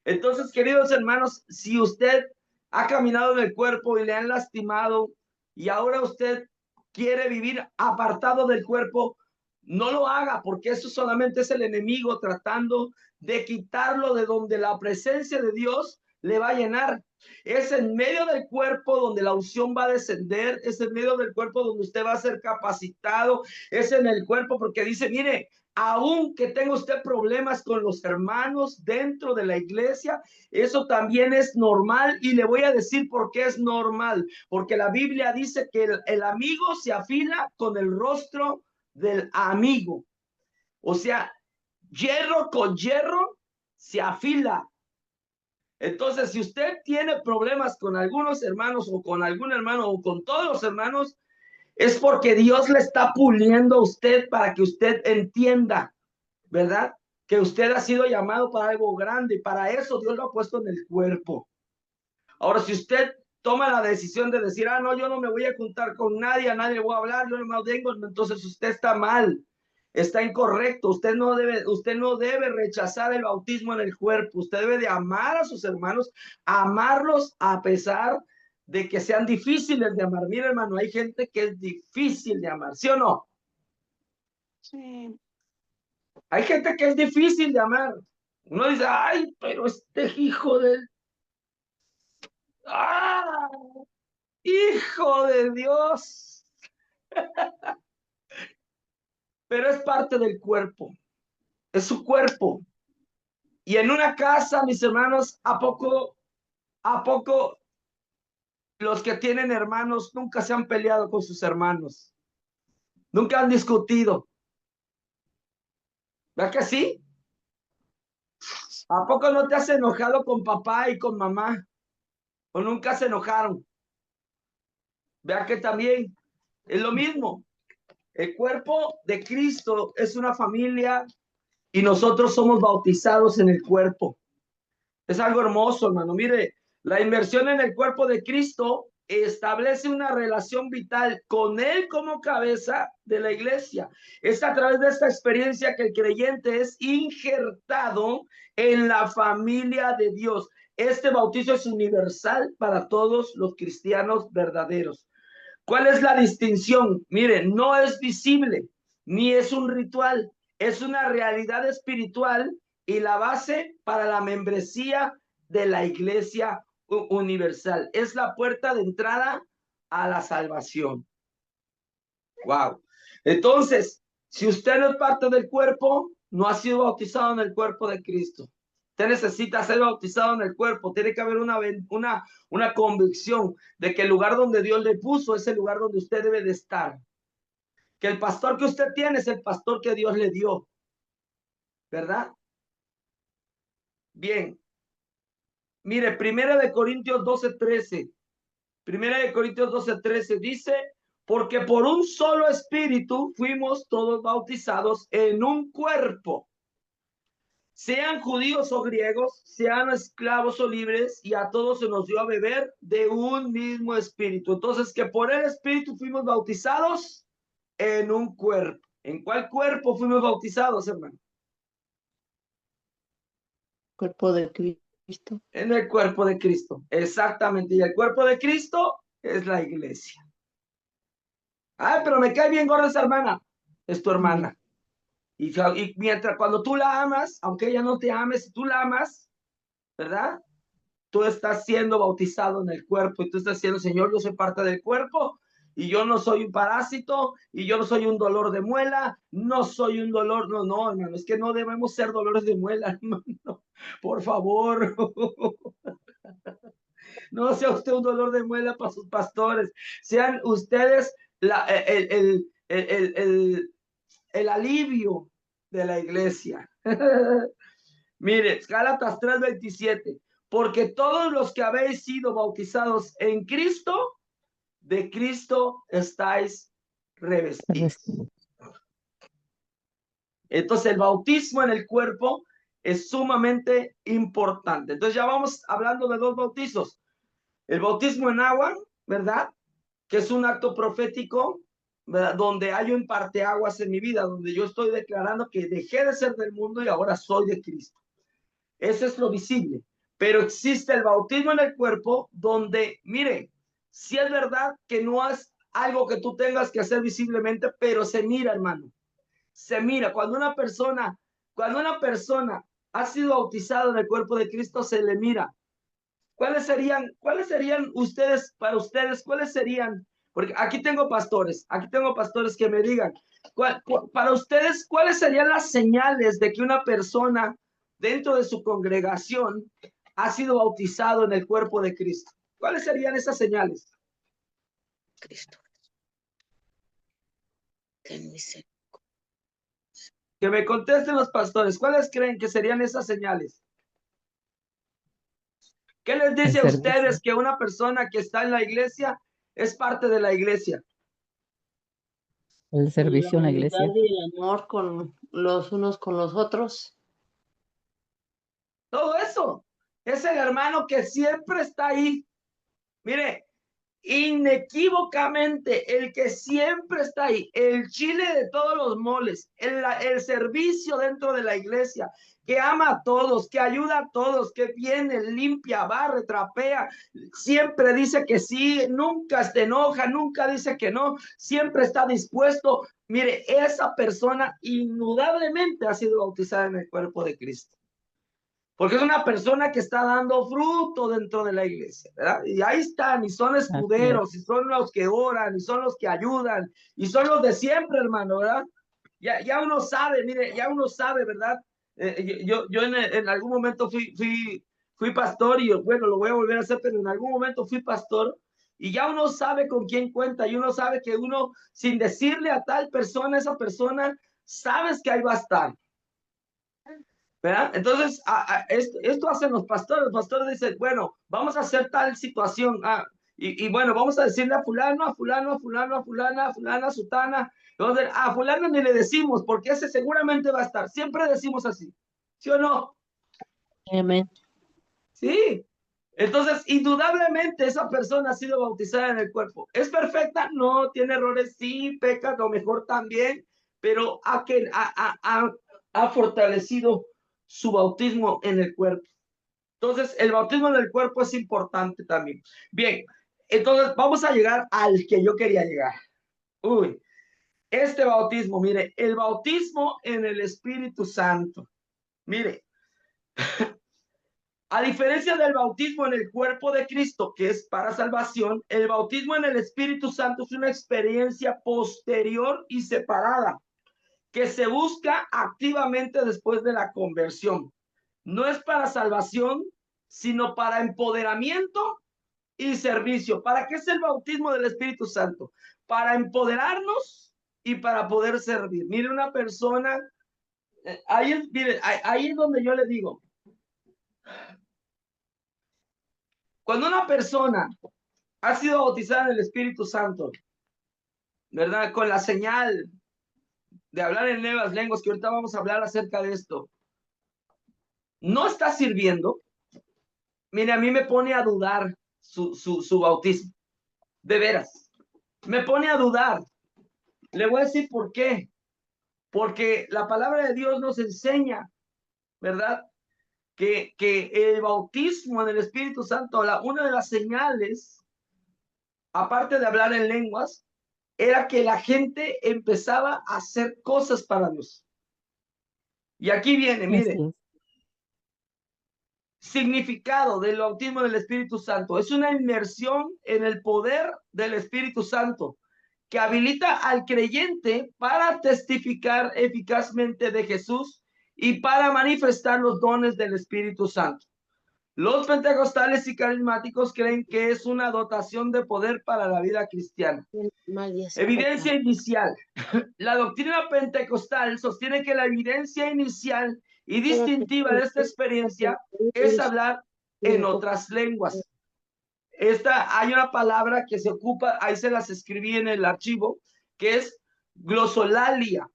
Entonces, queridos hermanos, si usted ha caminado en el cuerpo y le han lastimado y ahora usted quiere vivir apartado del cuerpo, no lo haga, porque eso solamente es el enemigo tratando de quitarlo de donde la presencia de Dios le va a llenar. Es en medio del cuerpo donde la unción va a descender, es en medio del cuerpo donde usted va a ser capacitado, es en el cuerpo, porque dice, mire, aunque tenga usted problemas con los hermanos dentro de la iglesia, eso también es normal, y le voy a decir por qué es normal, porque la Biblia dice que el amigo se afila con el rostro del amigo. O sea, hierro con hierro se afila. Entonces, si usted tiene problemas con algunos hermanos o con algún hermano o con todos los hermanos, es porque Dios le está puliendo a usted para que usted entienda, ¿verdad? Que usted ha sido llamado para algo grande, y para eso Dios lo ha puesto en el cuerpo. Ahora, si usted toma la decisión de decir, no, yo no me voy a juntar con nadie, a nadie le voy a hablar, yo no me vengo, entonces usted está mal, está incorrecto. Usted no debe rechazar el bautismo en el cuerpo. Usted debe de amar a sus hermanos, amarlos a pesar de que sean difíciles de amar. Mira, hermano, hay gente que es difícil de amar, ¿sí o no? Sí. Hay gente que es difícil de amar. Uno dice, ay, pero este hijo de... ¡Ah! ¡Hijo de Dios! Pero es parte del cuerpo. Es su cuerpo. Y en una casa, mis hermanos, ¿a poco los que tienen hermanos nunca se han peleado con sus hermanos? Nunca han discutido. ¿Verdad que sí? ¿A poco no te has enojado con papá y con mamá? ¿O nunca se enojaron? Vea que también es lo mismo. El cuerpo de Cristo es una familia y nosotros somos bautizados en el cuerpo. Es algo hermoso, hermano. Mire, la inmersión en el cuerpo de Cristo establece una relación vital con Él como cabeza de la iglesia. Es a través de esta experiencia que el creyente es injertado en la familia de Dios. Este bautizo es universal para todos los cristianos verdaderos. ¿Cuál es la distinción? Miren, no es visible, ni es un ritual, es una realidad espiritual y la base para la membresía de la iglesia universal. Es la puerta de entrada a la salvación. Wow. Entonces, si usted no es parte del cuerpo, no ha sido bautizado en el cuerpo de Cristo. Usted necesita ser bautizado en el cuerpo. Tiene que haber una convicción de que el lugar donde Dios le puso es el lugar donde usted debe de estar. Que el pastor que usted tiene es el pastor que Dios le dio. ¿Verdad? Bien. Mire, 1 Corintios 12:13. 1 Corintios 12:13 dice, porque por un solo espíritu fuimos todos bautizados en un cuerpo, sean judíos o griegos, sean esclavos o libres, y a todos se nos dio a beber de un mismo espíritu. Entonces, que por el espíritu fuimos bautizados en un cuerpo. ¿En cuál cuerpo fuimos bautizados, hermano? Cuerpo de Cristo. En el cuerpo de Cristo, exactamente. Y el cuerpo de Cristo es la iglesia. Ay, pero me cae bien gorda esa hermana. Es tu hermana. Y mientras cuando tú la amas, aunque ella no te ame, si tú la amas, ¿verdad? Tú estás siendo bautizado en el cuerpo y tú estás diciendo, Señor, yo soy parte del cuerpo y yo no soy un parásito y yo no soy un dolor de muela, no soy un dolor, no, hermano, es que no debemos ser dolores de muela, hermano, por favor. No sea usted un dolor de muela para sus pastores, sean ustedes el alivio de la iglesia. Mire, Gálatas 3:27, porque todos los que habéis sido bautizados en Cristo, de Cristo estáis revestidos. Entonces el bautismo en el cuerpo es sumamente importante. Entonces ya vamos hablando de dos bautizos. El bautismo en agua, ¿verdad? Que es un acto profético ¿verdad? Donde hay un parteaguas en mi vida, donde yo estoy declarando que dejé de ser del mundo y ahora soy de Cristo. Eso es lo visible. Pero existe el bautismo en el cuerpo donde, mire, si es verdad que no es algo que tú tengas que hacer visiblemente, pero se mira, hermano. Se mira. Cuando una persona ha sido bautizada en el cuerpo de Cristo, se le mira. ¿Cuáles serían ustedes, para ustedes, cuáles serían? Porque aquí tengo pastores que me digan, para ustedes, ¿cuáles serían las señales de que una persona dentro de su congregación ha sido bautizado en el cuerpo de Cristo? ¿Cuáles serían esas señales? Cristo. Ten misericordia. Que me contesten los pastores, ¿cuáles creen que serían esas señales? ¿Qué les dice a servicio. ustedes que una persona que está en la iglesia es parte de la iglesia? El servicio en la unidad iglesia. y el amor con los unos con los otros. Todo eso. Es el hermano que siempre está ahí. Mire, inequívocamente, el que siempre está ahí, el chile de todos los moles, el servicio dentro de la iglesia, que ama a todos, que ayuda a todos, que viene, limpia, barre, trapea, siempre dice que sí, nunca se enoja, nunca dice que no, siempre está dispuesto. Mire, esa persona indudablemente ha sido bautizada en el cuerpo de Cristo. Porque es una persona que está dando fruto dentro de la iglesia, ¿verdad? Y ahí están, y son escuderos, y son los que oran, y son los que ayudan, y son los de siempre, hermano, ¿verdad? Ya uno sabe, mire, ya uno sabe, ¿verdad? Yo en algún momento fui pastor, y bueno, lo voy a volver a hacer, pero en algún momento fui pastor, y ya uno sabe con quién cuenta, y uno sabe que uno, sin decirle a tal persona, esa persona, sabes que ahí va a estar. ¿Verdad? Entonces, esto hacen los pastores dicen, bueno, vamos a hacer tal situación, y bueno, vamos a decirle a fulano, a fulano, a fulano, a fulana, a fulana, a sutana, entonces, a fulano ni le decimos, porque ese seguramente va a estar, siempre decimos así, ¿sí o no? Amén. Sí, entonces, indudablemente esa persona ha sido bautizada en el cuerpo. ¿Es perfecta? No, tiene errores, sí, peca, a lo mejor también, pero ha fortalecido su bautismo en el cuerpo. Entonces, el bautismo en el cuerpo es importante también. Bien, entonces vamos a llegar al que yo quería llegar. Uy, este bautismo, mire, el bautismo en el Espíritu Santo. Mire, a diferencia del bautismo en el cuerpo de Cristo, que es para salvación, el bautismo en el Espíritu Santo es una experiencia posterior y separada que se busca activamente después de la conversión. No es para salvación, sino para empoderamiento y servicio. ¿Para qué es el bautismo del Espíritu Santo? Para empoderarnos y para poder servir. Mire, una persona, ahí es donde yo le digo, cuando una persona ha sido bautizada en el Espíritu Santo, ¿verdad? Con la señal de hablar en nuevas lenguas, que ahorita vamos a hablar acerca de esto, no está sirviendo. Mire, a mí me pone a dudar su bautismo. De veras. Me pone a dudar. Le voy a decir por qué. Porque la palabra de Dios nos enseña, ¿verdad? Que el bautismo en el Espíritu Santo, una de las señales, aparte de hablar en lenguas, era que la gente empezaba a hacer cosas para Dios. Y aquí viene, mire, significado del bautismo del Espíritu Santo. Es una inmersión en el poder del Espíritu Santo que habilita al creyente para testificar eficazmente de Jesús y para manifestar los dones del Espíritu Santo. Los pentecostales y carismáticos creen que es una dotación de poder para la vida cristiana. Evidencia inicial. La doctrina pentecostal sostiene que la evidencia inicial y distintiva de esta experiencia es hablar en otras lenguas. Hay una palabra que se ocupa, ahí se las escribí en el archivo, que es glosolalia,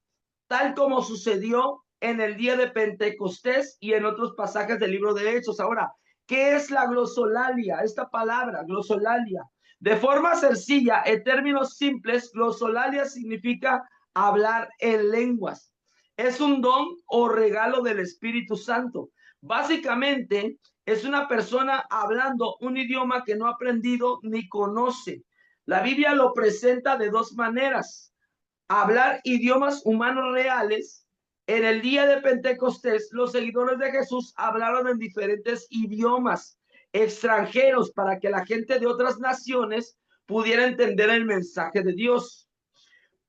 tal como sucedió en el día de Pentecostés y en otros pasajes del libro de Hechos. Ahora, ¿qué es la glosolalia? Esta palabra, glosolalia, De forma sencilla, en términos simples, glosolalia significa hablar en lenguas. Es un don o regalo del Espíritu Santo. Básicamente, es una persona hablando un idioma que no ha aprendido ni conoce. La Biblia lo presenta de dos maneras: hablar idiomas humanos reales. En el día de Pentecostés, los seguidores de Jesús hablaron en diferentes idiomas extranjeros para que la gente de otras naciones pudiera entender el mensaje de Dios.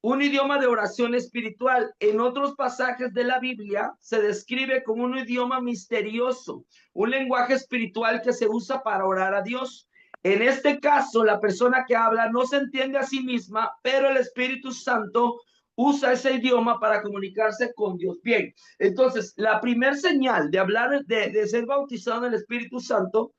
Un idioma de oración espiritual en otros pasajes de la Biblia se describe como un idioma misterioso, un lenguaje espiritual que se usa para orar a Dios. En este caso, la persona que habla no se entiende a sí misma, pero el Espíritu Santo usa ese idioma para comunicarse con Dios. Bien, entonces la primer señal de hablar, de ser bautizado en el Espíritu Santo,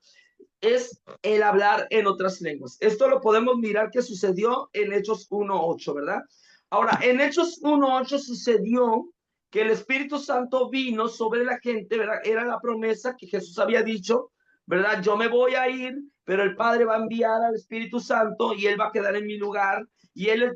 es el hablar en otras lenguas. Esto lo podemos mirar que sucedió en Hechos 1:8, ¿verdad? Ahora, en Hechos 1:8 sucedió que el Espíritu Santo vino sobre la gente, ¿verdad? Era la promesa que Jesús había dicho, ¿verdad? Yo me voy a ir, pero el Padre va a enviar al Espíritu Santo y Él va a quedar en mi lugar. Y él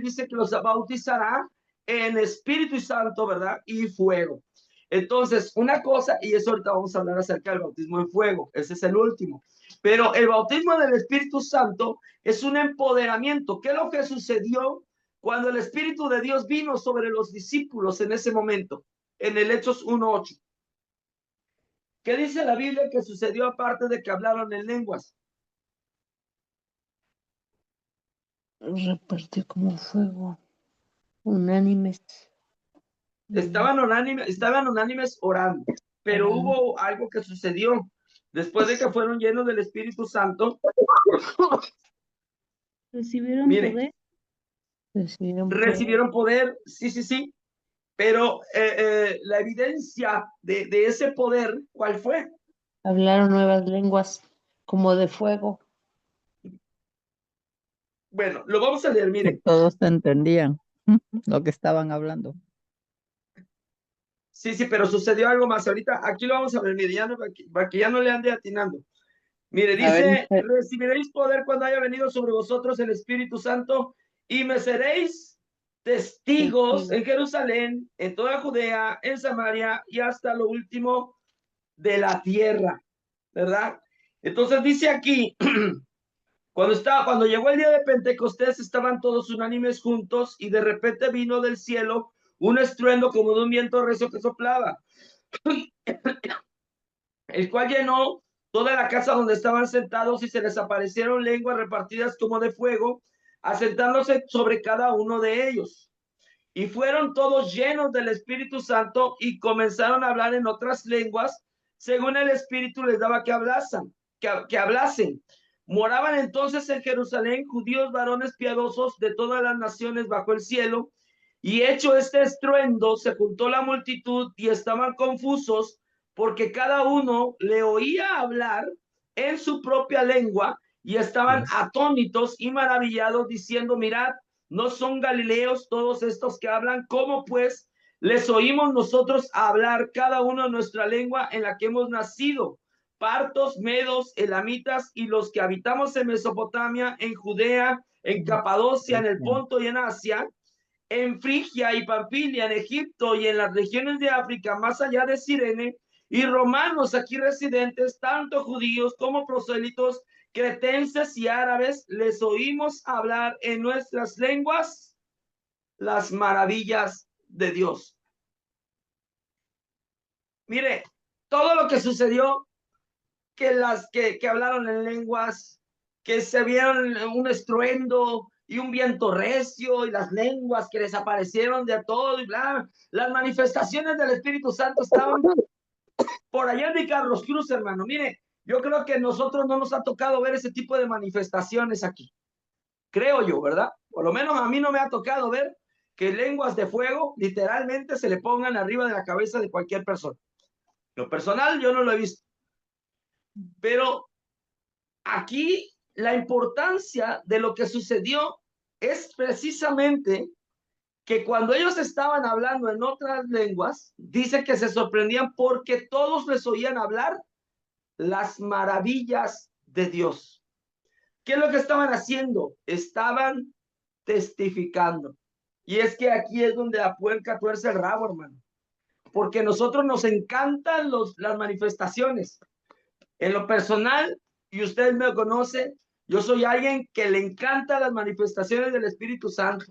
dice que los bautizará en Espíritu Santo, ¿verdad? Y fuego. Entonces, una cosa, y eso ahorita vamos a hablar acerca del bautismo en fuego, ese es el último. Pero el bautismo del Espíritu Santo es un empoderamiento. ¿Qué es lo que sucedió cuando el Espíritu de Dios vino sobre los discípulos en ese momento? En el Hechos 1:8. ¿Qué dice la Biblia que sucedió aparte de que hablaron en lenguas? Repartió como fuego, unánimes. Estaban unánimes orando, pero hubo algo que sucedió después de que fueron llenos del Espíritu Santo. ¿Recibieron Mire, poder? recibieron poder, sí, pero la evidencia de ese poder, ¿cuál fue? Hablaron nuevas lenguas como de fuego. Bueno, lo vamos a leer, Que mire. todos entendían lo que estaban hablando. Sí, pero sucedió algo más. Ahorita aquí lo vamos a ver, mire, ya no, para que ya no le ande atinando. Mire, dice, recibiréis poder cuando haya venido sobre vosotros el Espíritu Santo y me seréis testigos en Jerusalén, en toda Judea, en Samaria y hasta lo último de la tierra, ¿verdad? Entonces dice aquí, cuando llegó el día de Pentecostés, estaban todos unánimes juntos y de repente vino del cielo un estruendo como de un viento recio que soplaba, el cual llenó toda la casa donde estaban sentados y se les aparecieron lenguas repartidas como de fuego, asentándose sobre cada uno de ellos. Y fueron todos llenos del Espíritu Santo y comenzaron a hablar en otras lenguas, según el Espíritu les daba que hablasen. Moraban entonces en Jerusalén judíos varones piadosos de todas las naciones bajo el cielo, y hecho este estruendo, se juntó la multitud y estaban confusos, porque cada uno le oía hablar en su propia lengua, y estaban atónitos y maravillados, diciendo, mirad, ¿no son galileos todos estos que hablan? ¿Cómo pues les oímos nosotros hablar cada uno en nuestra lengua en la que hemos nacido? Partos, medos, elamitas y los que habitamos en Mesopotamia, en Judea, en Capadocia, en el Ponto y en Asia, en Frigia y Pamfilia, en Egipto y en las regiones de África, más allá de Cirene, y romanos aquí residentes, tanto judíos como prosélitos, cretenses y árabes, les oímos hablar en nuestras lenguas las maravillas de Dios. Mire, todo lo que sucedió, que hablaron en lenguas, que se vieron un estruendo y un viento recio y las lenguas que desaparecieron de todo y bla, las manifestaciones del Espíritu Santo estaban por allá de Carlos Cruz, hermano. Mire, yo creo que nosotros no nos ha tocado ver ese tipo de manifestaciones aquí. Creo yo, ¿verdad? Por lo menos a mí no me ha tocado ver que lenguas de fuego literalmente se le pongan arriba de la cabeza de cualquier persona. Lo personal yo no lo he visto. Pero aquí la importancia de lo que sucedió es precisamente que cuando ellos estaban hablando en otras lenguas, dice que se sorprendían porque todos les oían hablar las maravillas de Dios. ¿Qué es lo que estaban haciendo? Estaban testificando. Y es que aquí es donde la puerca tuerce el rabo, hermano. Porque a nosotros nos encantan las manifestaciones. En lo personal, y ustedes me conocen, yo soy alguien que le encanta las manifestaciones del Espíritu Santo.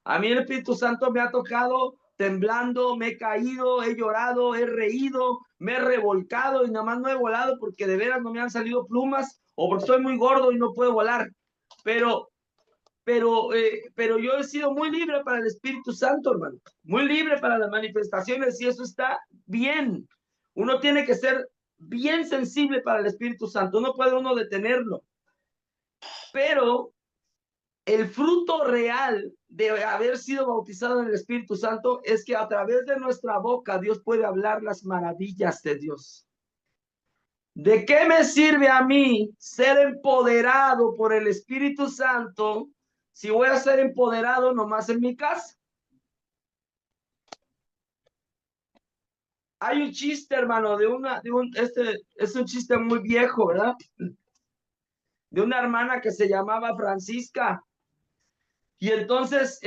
A mí el Espíritu Santo me ha tocado temblando, me he caído, he llorado, he reído, me he revolcado y nada más no he volado porque de veras no me han salido plumas o porque estoy muy gordo y no puedo volar. Pero pero yo he sido muy libre para el Espíritu Santo, hermano, muy libre para las manifestaciones y eso está bien. Uno tiene que ser bien sensible para el Espíritu Santo, no puede uno detenerlo, pero el fruto real de haber sido bautizado en el Espíritu Santo es que a través de nuestra boca Dios puede hablar las maravillas de Dios. ¿De qué me sirve a mí ser empoderado por el Espíritu Santo si voy a ser empoderado nomás en mi casa? Hay un chiste, hermano, este es un chiste muy viejo, ¿verdad? De una hermana que se llamaba Francisca. Y entonces,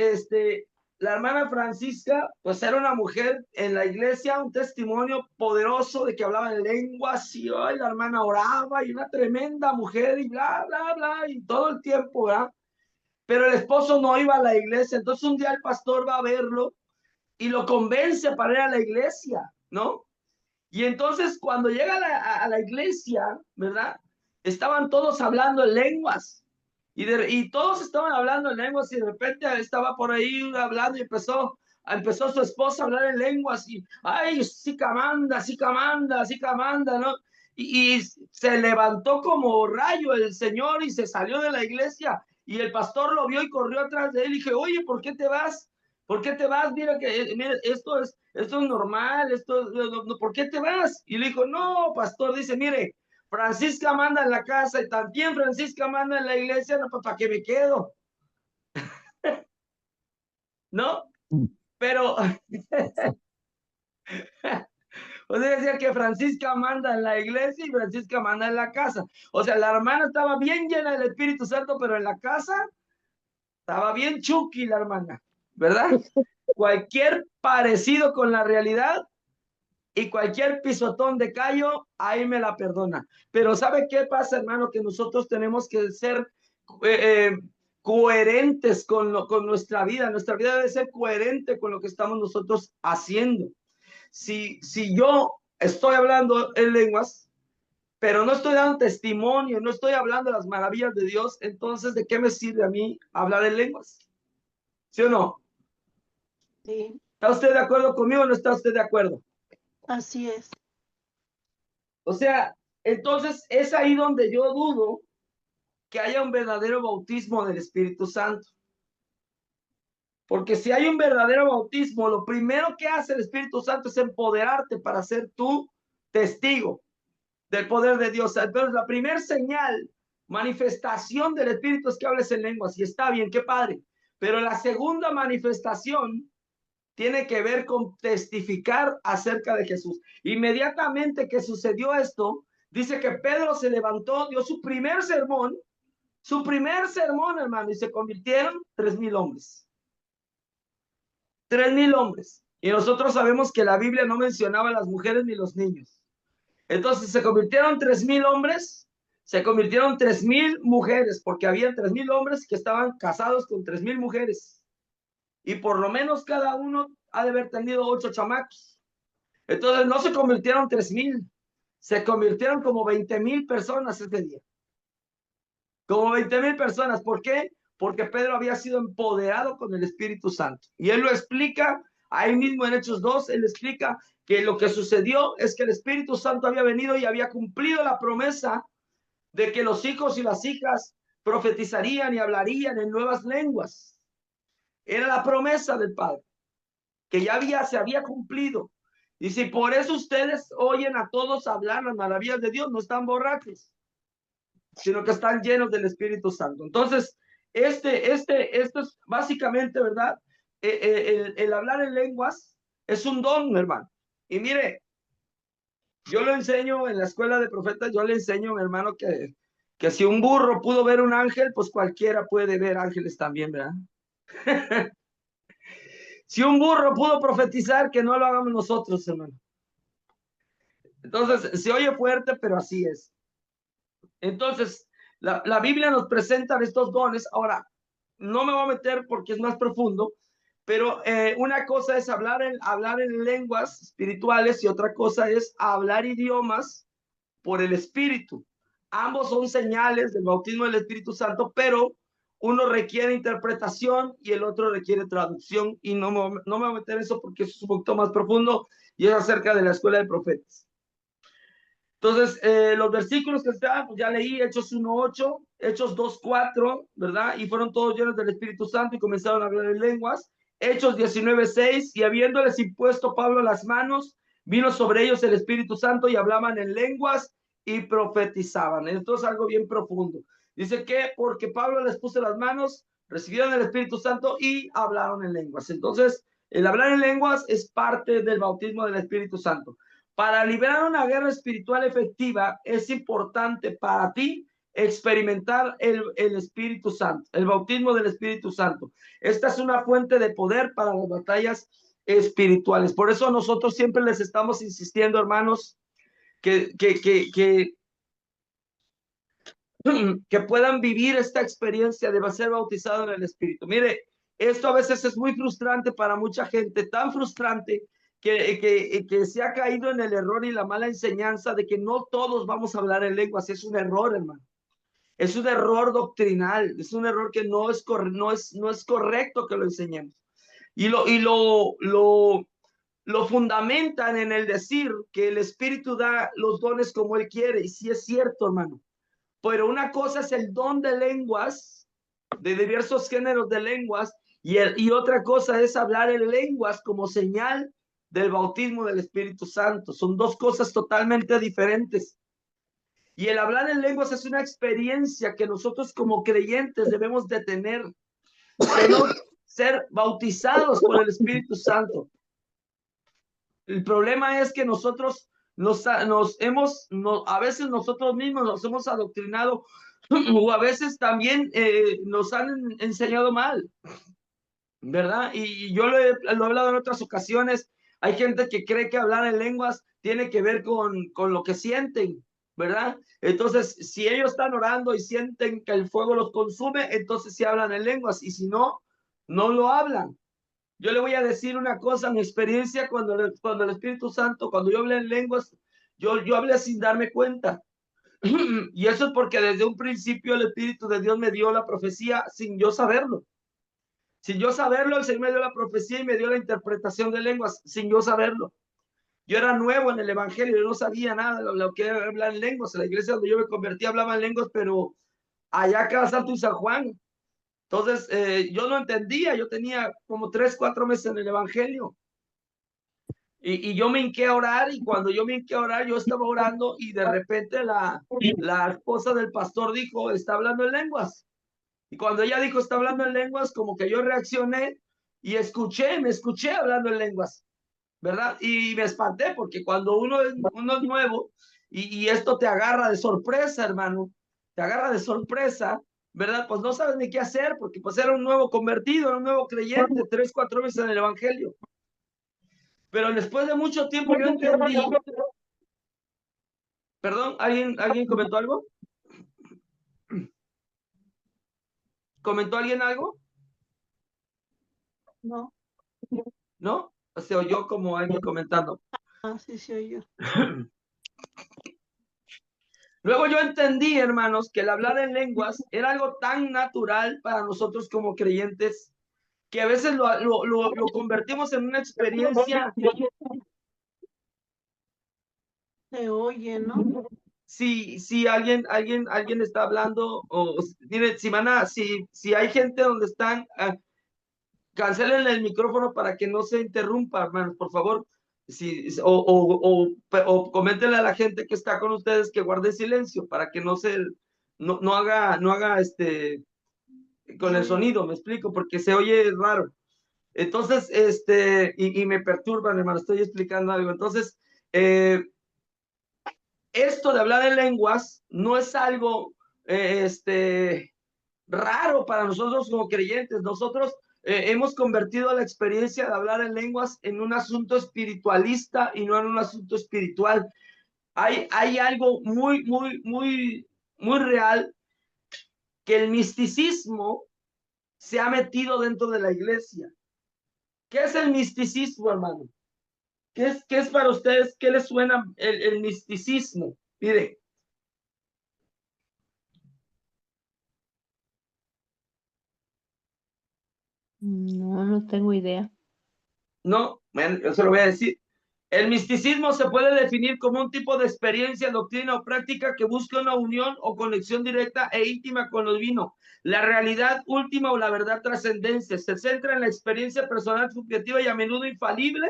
la hermana Francisca, pues era una mujer en la iglesia, un testimonio poderoso de que hablaba en lenguas y hoy la hermana oraba y una tremenda mujer y bla, bla, bla, y todo el tiempo, ¿verdad? Pero el esposo no iba a la iglesia. Entonces un día el pastor va a verlo y lo convence para ir a la iglesia, ¿no? Y entonces cuando llega a la iglesia, ¿verdad? Estaban todos hablando en lenguas. Y todos estaban hablando en lenguas y de repente estaba por ahí hablando y empezó su esposa a hablar en lenguas y, ay, sí camanda, sí camanda, sí camanda, ¿no? Y se levantó como rayo el señor y se salió de la iglesia y el pastor lo vio y corrió atrás de él y dije, oye, ¿por qué te vas? ¿Por qué te vas? Mira, esto es normal, ¿por qué te vas? Y le dijo, no, pastor, dice, mire, Francisca manda en la casa y también Francisca manda en la iglesia, no, ¿para qué me quedo? ¿No? Pero, o sea, decía que Francisca manda en la iglesia y Francisca manda en la casa. O sea, la hermana estaba bien llena del Espíritu Santo, pero en la casa estaba bien chucky la hermana, ¿verdad? Cualquier parecido con la realidad y cualquier pisotón de callo, ahí me la perdona. Pero ¿sabe qué pasa, hermano? Que nosotros tenemos que ser coherentes con nuestra vida. Nuestra vida debe ser coherente con lo que estamos nosotros haciendo. Si yo estoy hablando en lenguas, pero no estoy dando testimonio, no estoy hablando de las maravillas de Dios, entonces ¿de qué me sirve a mí hablar en lenguas? ¿Sí o no? Sí, ¿Está usted de acuerdo conmigo o no está usted de acuerdo? así es. O sea, entonces es ahí donde yo dudo que haya un verdadero bautismo del Espíritu Santo. Porque si hay un verdadero bautismo, lo primero que hace el Espíritu Santo es empoderarte para ser tu testigo del poder de Dios. Entonces, la primera señal, manifestación del Espíritu es que hables en lenguas. Y está bien, qué padre. Pero la segunda manifestación tiene que ver con testificar acerca de Jesús. Inmediatamente que sucedió esto, dice que Pedro se levantó, dio su primer sermón, hermano, y se convirtieron 3,000 hombres. 3,000 hombres. Y nosotros sabemos que la Biblia no mencionaba a las mujeres ni los niños. Entonces se convirtieron 3,000 hombres, se convirtieron 3,000 mujeres, porque había 3,000 hombres que estaban casados con 3,000 mujeres. Y por lo menos cada uno ha de haber tenido 8 chamacos. Entonces no se convirtieron 3,000, se convirtieron como 20,000 personas ese día. Como 20,000 personas. ¿Por qué? Porque Pedro había sido empoderado con el Espíritu Santo. Y él lo explica ahí mismo en Hechos 2, él explica que lo que sucedió es que el Espíritu Santo había venido y había cumplido la promesa de que los hijos y las hijas profetizarían y hablarían en nuevas lenguas. Era la promesa del Padre, que ya se había cumplido. Y si por eso ustedes oyen a todos hablar las maravillas de Dios, no están borrachos, sino que están llenos del Espíritu Santo. Entonces, esto es básicamente, ¿verdad? El hablar en lenguas es un don, hermano. Y mire, yo lo enseño en la escuela de profetas, yo le enseño, mi hermano, que Que si un burro pudo ver un ángel, pues cualquiera puede ver ángeles también, ¿verdad? Si un burro pudo profetizar, que no lo hagamos nosotros, hermano. Entonces, se oye fuerte, pero así es. Entonces, la Biblia nos presenta estos dones. Ahora, no me voy a meter porque es más profundo, pero una cosa es hablar en lenguas espirituales y otra cosa es hablar idiomas por el Espíritu. Ambos son señales del bautismo del Espíritu Santo, pero uno requiere interpretación y el otro requiere traducción, y no me voy a meter en eso porque eso es un poquito más profundo y es acerca de la escuela de profetas. Entonces, los versículos que están, pues ya leí, Hechos 1:8, Hechos 2:4, ¿verdad? Y fueron todos llenos del Espíritu Santo y comenzaron a hablar en lenguas. Hechos 19:6, y habiéndoles impuesto Pablo las manos, vino sobre ellos el Espíritu Santo y hablaban en lenguas y profetizaban. Esto es algo bien profundo. Dice que porque Pablo les puso las manos, recibieron el Espíritu Santo y hablaron en lenguas. Entonces, el hablar en lenguas es parte del bautismo del Espíritu Santo. Para librar una guerra espiritual efectiva, es importante para ti experimentar el Espíritu Santo, el bautismo del Espíritu Santo. Esta es una fuente de poder para las batallas espirituales. Por eso nosotros siempre les estamos insistiendo, hermanos, que puedan vivir esta experiencia de ser bautizado en el Espíritu. Mire, esto a veces es muy frustrante para mucha gente, tan frustrante que se ha caído en el error y la mala enseñanza de que no todos vamos a hablar en lenguas. Es un error, hermano. Es un error doctrinal, es un error que no es correcto que lo enseñemos. Y lo fundamentan en el decir que el Espíritu da los dones como Él quiere. Y sí es cierto, hermano. Pero una cosa es el don de lenguas, de diversos géneros de lenguas, y otra cosa es hablar en lenguas como señal del bautismo del Espíritu Santo. Son dos cosas totalmente diferentes. Y el hablar en lenguas es una experiencia que nosotros como creyentes debemos de tener, debemos ser bautizados por el Espíritu Santo. El problema es que nosotros a veces nosotros mismos nos hemos adoctrinado o a veces también nos han enseñado mal, ¿verdad? Y yo lo he hablado en otras ocasiones. Hay gente que cree que hablar en lenguas tiene que ver con lo que sienten, ¿verdad? Entonces, si ellos están orando y sienten que el fuego los consume, entonces sí hablan en lenguas, y si no, no lo hablan. Yo le voy a decir una cosa, mi experiencia cuando el Espíritu Santo, cuando yo hablé en lenguas, yo hablé sin darme cuenta. Y eso es porque desde un principio el Espíritu de Dios me dio la profecía sin yo saberlo. Sin yo saberlo, el Señor me dio la profecía y me dio la interpretación de lenguas sin yo saberlo. Yo era nuevo en el Evangelio, yo no sabía nada de lo que era hablar en lenguas. En la iglesia donde yo me convertí hablaba en lenguas, pero allá cada Santo y San Juan. Entonces, yo no entendía, yo tenía como 3-4 meses en el Evangelio. Y yo me hinqué a orar, y cuando yo me hinqué a orar, yo estaba orando y de repente la esposa del pastor dijo, está hablando en lenguas. Y cuando ella dijo, está hablando en lenguas, como que yo reaccioné y me escuché hablando en lenguas, ¿verdad? Y me espanté porque cuando uno es nuevo y esto te agarra de sorpresa, hermano, te agarra de sorpresa, ¿verdad? Pues no sabes ni qué hacer porque pues era un nuevo convertido, era un nuevo creyente, 3-4 meses en el Evangelio. Pero después de mucho tiempo yo entendí. Perdón, ¿alguien comentó algo? ¿Comentó alguien algo? No. ¿No? Se oyó como alguien comentando. Así se oyó. Luego yo entendí, hermanos, que el hablar en lenguas era algo tan natural para nosotros como creyentes que a veces lo convertimos en una experiencia. Se oye, ¿no? Si alguien está hablando, o miren, si hay gente donde están, cancelen el micrófono para que no se interrumpa, hermanos, por favor. O coméntenle a la gente que está con ustedes que guarde silencio para que no haga con el sonido, me explico, porque se oye raro. Entonces, y me perturban, hermano, estoy explicando algo. Entonces, esto de hablar en lenguas no es algo raro para nosotros como creyentes. Nosotros hemos convertido la experiencia de hablar en lenguas en un asunto espiritualista y no en un asunto espiritual. Hay algo muy real, que el misticismo se ha metido dentro de la iglesia. ¿Qué es el misticismo, hermano? ¿Qué es para ustedes? ¿Qué les suena el misticismo? Mire. No, no tengo idea. No, bueno, yo se lo voy a decir. El misticismo se puede definir como un tipo de experiencia, doctrina o práctica que busca una unión o conexión directa e íntima con lo divino, la realidad última o la verdad trascendente. Se centra en la experiencia personal subjetiva y a menudo infalible,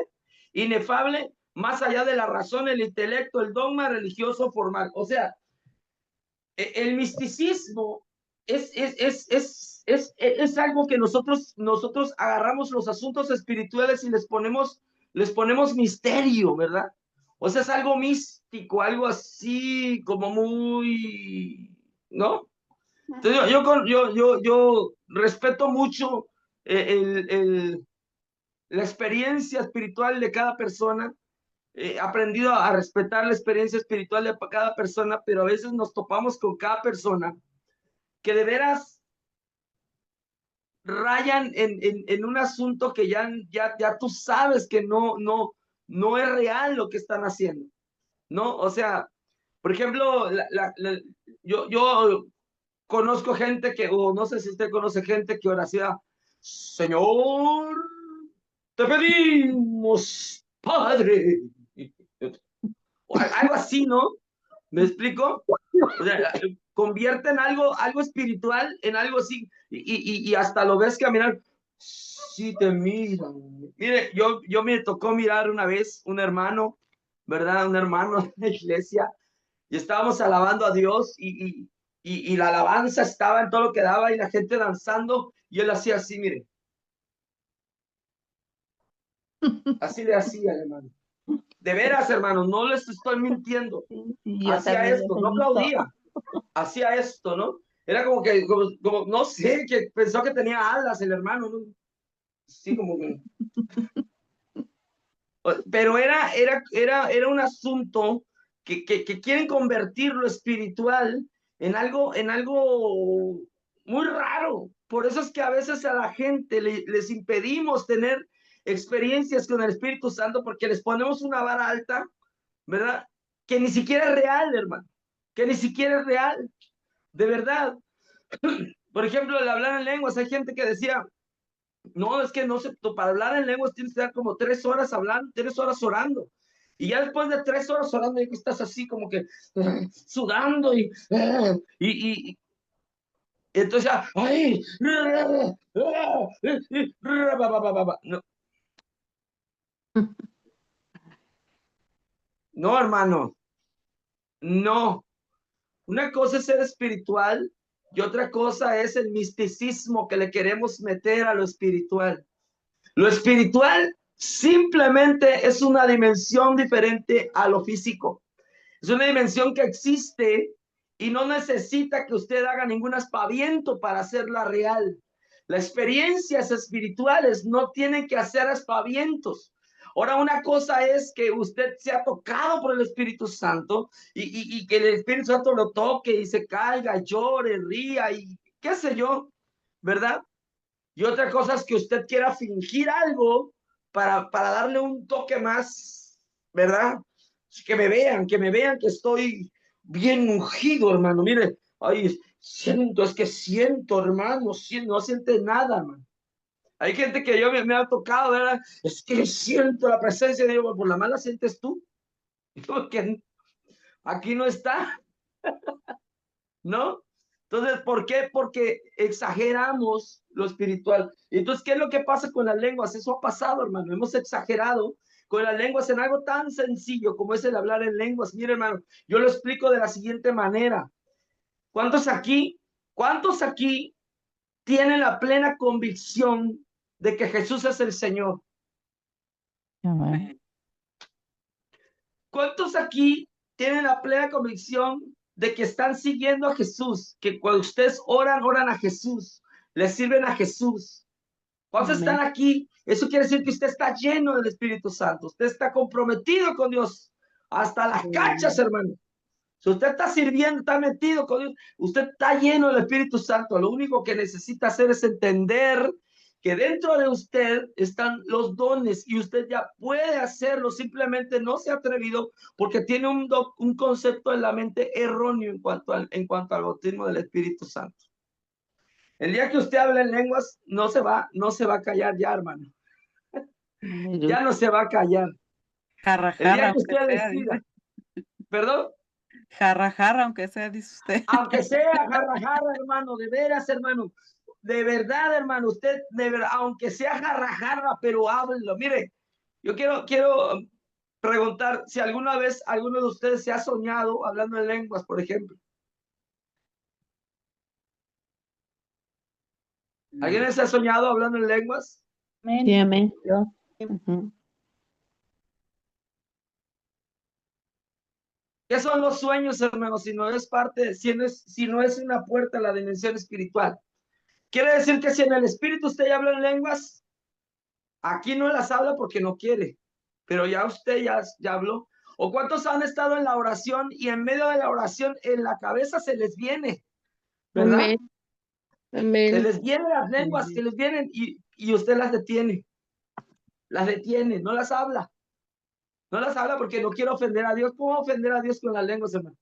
inefable, más allá de la razón, el intelecto, el dogma religioso formal. O sea, el misticismo es algo que nosotros agarramos los asuntos espirituales y les ponemos misterio, ¿verdad? O sea, es algo místico, algo así como muy, ¿no? Entonces yo respeto mucho la experiencia espiritual de cada persona. He aprendido a respetar la experiencia espiritual de cada persona, pero a veces nos topamos con cada persona que de veras rayan en un asunto que ya tú sabes que no es real lo que están haciendo, ¿no? O sea, por ejemplo, yo conozco gente que, o no sé si usted conoce gente que ahora sea, Señor, te pedimos, Padre, o algo así, ¿no? ¿Me explico? O sea, convierten algo espiritual en algo así, y hasta lo ves caminar. Sí, te miran. Mire, yo me tocó mirar una vez un hermano, ¿verdad? Un hermano de la iglesia, y estábamos alabando a Dios, y la alabanza estaba en todo lo que daba, y la gente danzando, y él hacía así, mire. Así le hacía, hermano. De veras, hermano, no les estoy mintiendo. Yo Hacía también esto, los he no visto. aplaudía. Hacía esto, ¿no? Era como que, como, no sé, que pensó que tenía alas el hermano, ¿no? Sí, como que. Pero era un asunto que quieren convertir lo espiritual en algo muy raro. Por eso es que a veces a la gente les impedimos tener experiencias con el Espíritu Santo, porque les ponemos una vara alta, ¿verdad? Que ni siquiera es real, hermano. Que ni siquiera es real, de verdad. Por ejemplo, el hablar en lenguas, hay gente que decía, no, es que no sé, para hablar en lenguas tienes que estar como 3 horas hablando, 3 horas orando. Y ya después de 3 horas orando, ya que estás así como que sudando y entonces ya, ay, no, no, hermano, no. Una cosa es ser espiritual y otra cosa es el misticismo que le queremos meter a lo espiritual. Lo espiritual simplemente es una dimensión diferente a lo físico. Es una dimensión que existe y no necesita que usted haga ningún aspaviento para hacerla real. Las experiencias espirituales no tienen que hacer aspavientos. Ahora, una cosa es que usted sea tocado por el Espíritu Santo y que el Espíritu Santo lo toque y se caiga, llore, ría y qué sé yo, ¿verdad? Y otra cosa es que usted quiera fingir algo para darle un toque más, ¿verdad? Que me vean que estoy bien ungido, hermano. Mire, ay, es que siento, hermano, no siente nada, hermano. Hay gente que yo me ha tocado, ¿verdad? Es que siento la presencia de Dios, por la mala sientes tú. Porque aquí no está, ¿no? Entonces, ¿por qué? Porque exageramos lo espiritual. Entonces, ¿qué es lo que pasa con las lenguas? Eso ha pasado, hermano. Hemos exagerado con las lenguas en algo tan sencillo como es el hablar en lenguas. Mire, hermano, yo lo explico de la siguiente manera. ¿Cuántos aquí tienen la plena convicción de que Jesús es el Señor? Amén. ¿Cuántos aquí tienen la plena convicción de que están siguiendo a Jesús, que cuando ustedes oran, oran a Jesús, le sirven a Jesús. Cuando Amén. están aquí, eso quiere decir que usted está lleno del Espíritu Santo, usted está comprometido con Dios, hasta las cachas, hermano. Si usted está sirviendo, está metido con Dios, usted está lleno del Espíritu Santo. Lo único que necesita hacer es entender que dentro de usted están los dones y usted ya puede hacerlo, simplemente no se ha atrevido porque tiene un concepto en la mente erróneo en cuanto al bautismo del Espíritu Santo. El día que usted hable en lenguas, no se va a callar ya, hermano. Ya no se va a callar. Jarra, El día jarra, que aunque usted sea, decida, dice. perdón, Jarra, jarra, aunque sea, dice usted. aunque sea jarra, jarra, hermano, de veras, hermano, de verdad, hermano, usted, de verdad, aunque sea jarra, jarra, pero háblenlo. Mire, yo quiero preguntar si alguna vez alguno de ustedes se ha soñado hablando en lenguas, por ejemplo. ¿Alguien se ha soñado hablando en lenguas? Sí, amén. Yo, Ujú. ¿Qué son los sueños, hermano? Si no es parte, si no es una puerta a la dimensión espiritual. Quiere decir que si en el espíritu usted ya habla en lenguas, aquí no las habla porque no quiere, pero ya usted ya habló. ¿O cuántos han estado en la oración y en medio de la oración en la cabeza se les viene, ¿verdad? Amén. Se Amén. les vienen las lenguas, se les vienen y usted las detiene, no las habla. No las habla porque no quiere ofender a Dios. ¿Cómo ofender a Dios con las lenguas, hermano?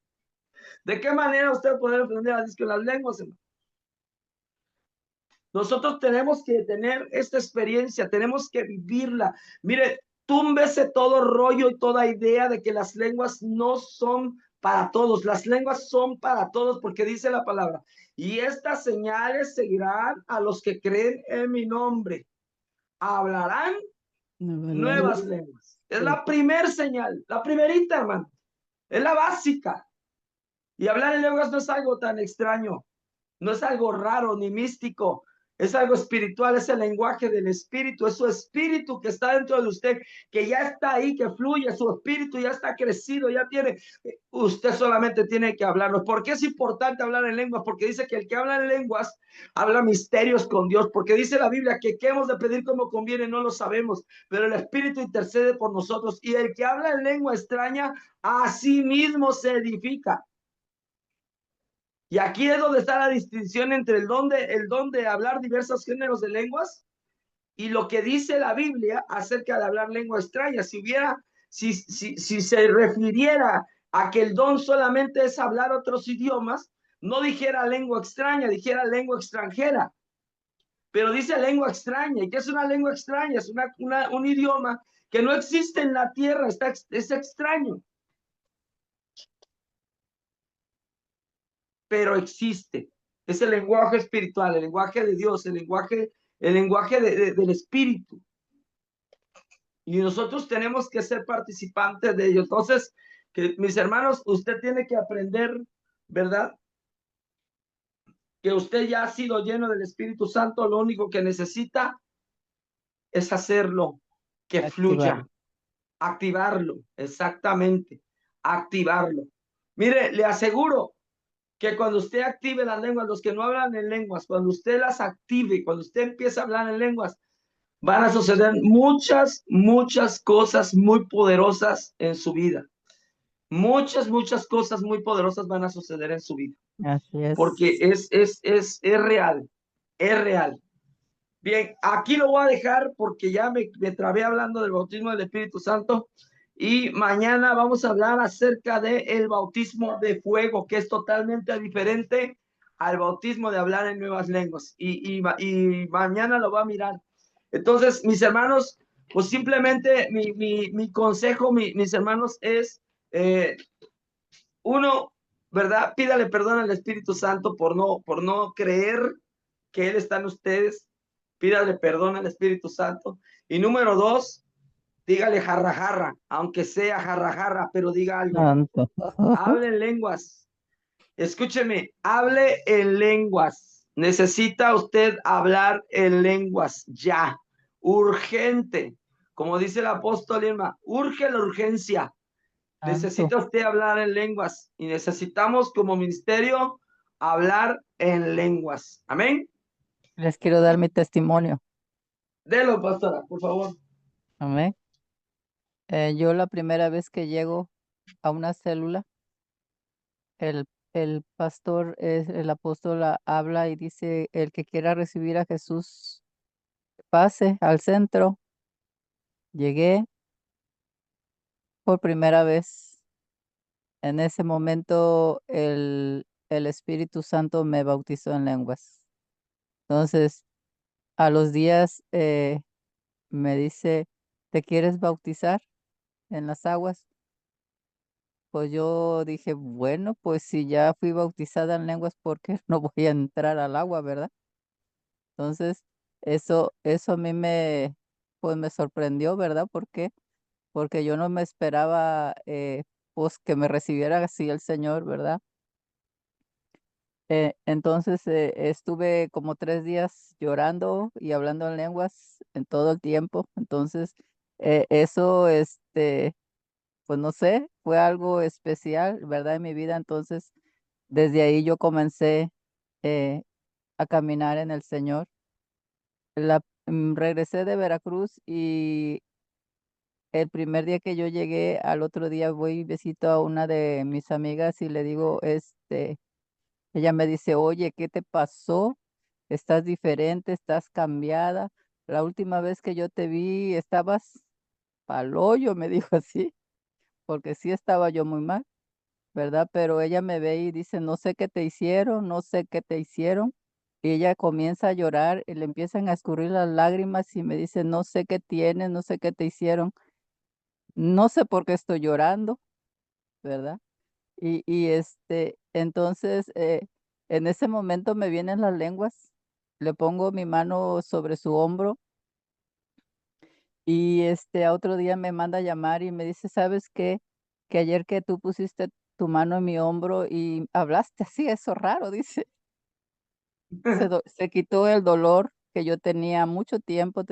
¿De qué manera usted puede ofender a Dios con las lenguas, hermano? Nosotros tenemos que tener esta experiencia, tenemos que vivirla. Mire, túmbese todo rollo y toda idea de que las lenguas no son para todos. Las lenguas son para todos porque dice la palabra. Y estas señales seguirán a los que creen en mi nombre. Hablarán nuevas lenguas. Es la primer señal, la primerita, hermano. Es la básica. Y hablar en lenguas no es algo tan extraño. No es algo raro ni místico, es algo espiritual, es el lenguaje del espíritu, es su espíritu que está dentro de usted, que ya está ahí, que fluye, su espíritu ya está crecido, ya tiene, usted solamente tiene que hablarlo. ¿Por qué es importante hablar en lenguas? Porque dice que el que habla en lenguas habla misterios con Dios, porque dice la Biblia que qué hemos de pedir como conviene, no lo sabemos, pero el espíritu intercede por nosotros y el que habla en lengua extraña a sí mismo se edifica. Y aquí es donde está la distinción entre el don de hablar diversos géneros de lenguas y lo que dice la Biblia acerca de hablar lengua extraña. Si se refiriera a que el don solamente es hablar otros idiomas, no dijera lengua extraña, dijera lengua extranjera. Pero dice lengua extraña. ¿Y qué es una lengua extraña? Es un idioma que no existe en la tierra, es extraño. Pero existe. Es el lenguaje espiritual, el lenguaje de Dios, el lenguaje del espíritu. Y nosotros tenemos que ser participantes de ello. Entonces, mis hermanos, usted tiene que aprender, ¿verdad? Que usted ya ha sido lleno del Espíritu Santo, lo único que necesita es hacerlo, que fluya, activarlo, exactamente, activarlo. Mire, le aseguro que cuando usted active las lenguas, los que no hablan en lenguas, cuando usted las active, cuando usted empieza a hablar en lenguas, van a suceder muchas cosas muy poderosas en su vida. Muchas cosas muy poderosas van a suceder en su vida. así es. Porque es real, es real. Bien, aquí lo voy a dejar porque ya me trabé hablando del bautismo del Espíritu Santo. Y mañana vamos a hablar acerca del bautismo de fuego, que es totalmente diferente al bautismo de hablar en nuevas lenguas. Y mañana lo va a mirar. Entonces, mis hermanos, pues simplemente mi consejo, mis hermanos, es uno, ¿verdad? Pídale perdón al Espíritu Santo por no creer que Él está en ustedes. Pídale perdón al Espíritu Santo. Y número dos, dígale jarra jarra, aunque sea jarra jarra, pero diga algo. Santo. Hable en lenguas. Escúcheme, hable en lenguas. Necesita usted hablar en lenguas ya. Urgente. Como dice el apóstol Irma, urge la urgencia. Necesita usted hablar en lenguas y necesitamos como ministerio hablar en lenguas. Amén. Les quiero dar mi testimonio. Delo, pastora, por favor. Amén. Yo la primera vez que llego a una célula, el pastor, el apóstol habla y dice, el que quiera recibir a Jesús, pase al centro. Llegué por primera vez. En ese momento el Espíritu Santo me bautizó en lenguas. Entonces, a los días me dice, ¿te quieres bautizar en las aguas? Pues yo dije, bueno, pues si ya fui bautizada en lenguas, ¿por qué no voy a entrar al agua, verdad? Entonces, eso a mí pues me sorprendió, ¿verdad? ¿Por qué? Porque yo no me esperaba, pues que me recibiera así el Señor, ¿verdad? Entonces estuve como 3 días llorando y hablando en lenguas en todo el tiempo. Entonces, eso, pues no sé, fue algo especial, ¿verdad? En mi vida. Entonces, desde ahí yo comencé eh, a caminar en el Señor. Regresé de Veracruz y el primer día que yo llegué, al otro día voy y visito a una de mis amigas y le digo, ella me dice, oye, ¿qué te pasó? ¿Estás diferente? ¿Estás cambiada? La última vez que yo te vi, estabas pal hoyo, me dijo así, porque sí estaba yo muy mal, ¿verdad? Pero ella me ve y dice, no sé qué te hicieron, no sé qué te hicieron. Y ella comienza a llorar y le empiezan a escurrir las lágrimas y me dice, no sé qué tienes, no sé qué te hicieron, no sé por qué estoy llorando, ¿verdad? Entonces, en ese momento me vienen las lenguas, le pongo mi mano sobre su hombro y a otro día me manda a llamar y me dice, ¿sabes qué? Que ayer que tú pusiste tu mano en mi hombro y hablaste así, eso raro, dice, se quitó el dolor que yo tenía mucho tiempo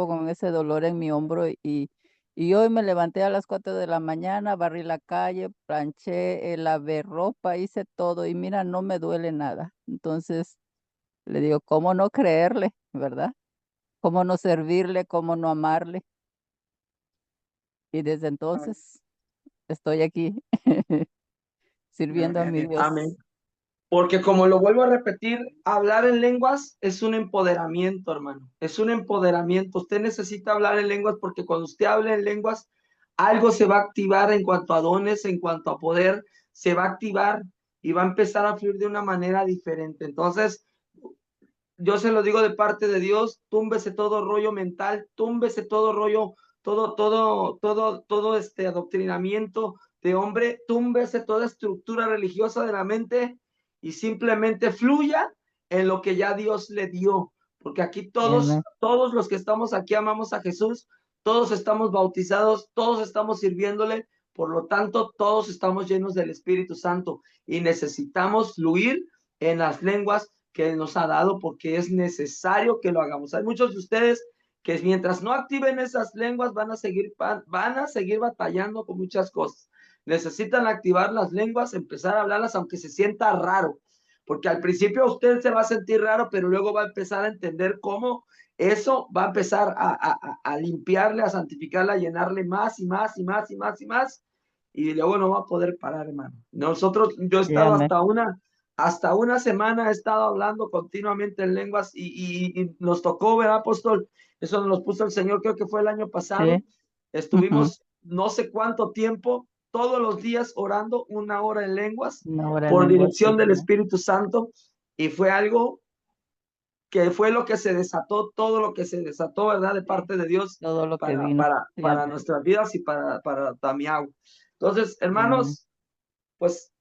con ese dolor en mi hombro y hoy me levanté a las 4 de la mañana, barrí la calle, planché, lavé ropa, hice todo y mira, no me duele nada. Entonces le digo, ¿cómo no creerle, verdad? ¿Cómo no servirle? ¿Cómo no amarle? Y desde entonces estoy aquí sirviendo a mi Dios. Amén. Porque como lo vuelvo a repetir, hablar en lenguas es un empoderamiento, hermano. Es un empoderamiento. Usted necesita hablar en lenguas porque cuando usted habla en lenguas, algo se va a activar en cuanto a dones, en cuanto a poder, se va a activar y va a empezar a fluir de una manera diferente. Entonces, yo se lo digo de parte de Dios, túmbese todo rollo mental, túmbese todo rollo, todo este adoctrinamiento de hombre, túmbese toda estructura religiosa de la mente y simplemente fluya en lo que ya Dios le dio. Porque aquí Amén. todos los que estamos aquí amamos a Jesús, todos estamos bautizados, todos estamos sirviéndole, por lo tanto, todos estamos llenos del Espíritu Santo y necesitamos fluir en las lenguas que nos ha dado porque es necesario que lo hagamos. Hay muchos de ustedes que mientras no activen esas lenguas van a seguir batallando con muchas cosas. Necesitan activar las lenguas, empezar a hablarlas aunque se sienta raro, porque al principio usted se va a sentir raro, pero luego va a empezar a entender cómo eso va a empezar a limpiarle, a santificarle, a llenarle más y más y más y más y más, y luego no va a poder parar, hermano. Yo he Sí, estado amén. hasta una semana he estado hablando continuamente en lenguas y nos tocó, ¿verdad, apóstol? Eso nos puso el Señor, creo que fue el año pasado. Sí. Ujú. Estuvimos no sé cuánto tiempo, todos los días orando 1 hora en lenguas Una hora en por lengua, dirección sí, del amén. Espíritu Santo y fue algo que fue lo que se desató, todo lo que se desató, ¿verdad? De Sí. parte de Dios Todo lo que para, vino. para, Sí, para amén. nuestras vidas y para Tamiau. Entonces, Sí, amén. hermanos, pues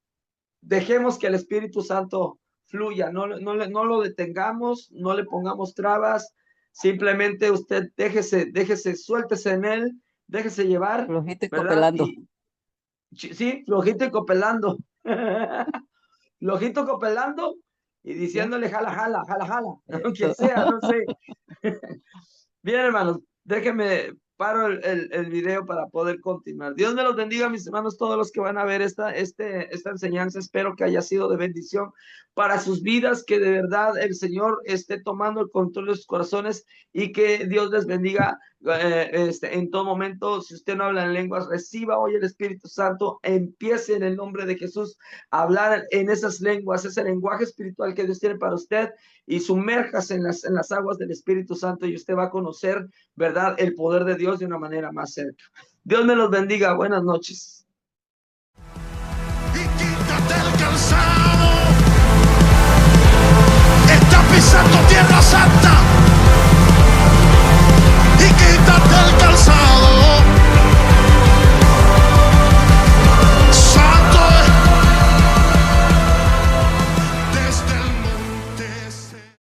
dejemos que el Espíritu Santo fluya, no lo detengamos, no le pongamos trabas, simplemente usted déjese, suéltese en él, déjese llevar, Flojito y ¿verdad? copelando. Y sí, flojito y copelando, flojito copelando y Sí. diciéndole jala, jala, jala, jala, aunque Eso. sea, no sé. Bien, hermanos, déjenme paro el video para poder continuar. Dios me los bendiga, mis hermanos, todos los que van a ver esta enseñanza. Espero que haya sido de bendición para sus vidas, que de verdad el Señor esté tomando el control de sus corazones y que Dios les bendiga en todo momento. Si usted no habla en lenguas, reciba hoy el Espíritu Santo, empiece en el nombre de Jesús a hablar en esas lenguas, ese lenguaje espiritual que Dios tiene para usted, y sumérjase en las aguas del Espíritu Santo y usted va a conocer, ¿verdad?, el poder de Dios de una manera más cerca. Dios me los bendiga. Buenas noches. Y quítate el calzado, está pisando tierra santa.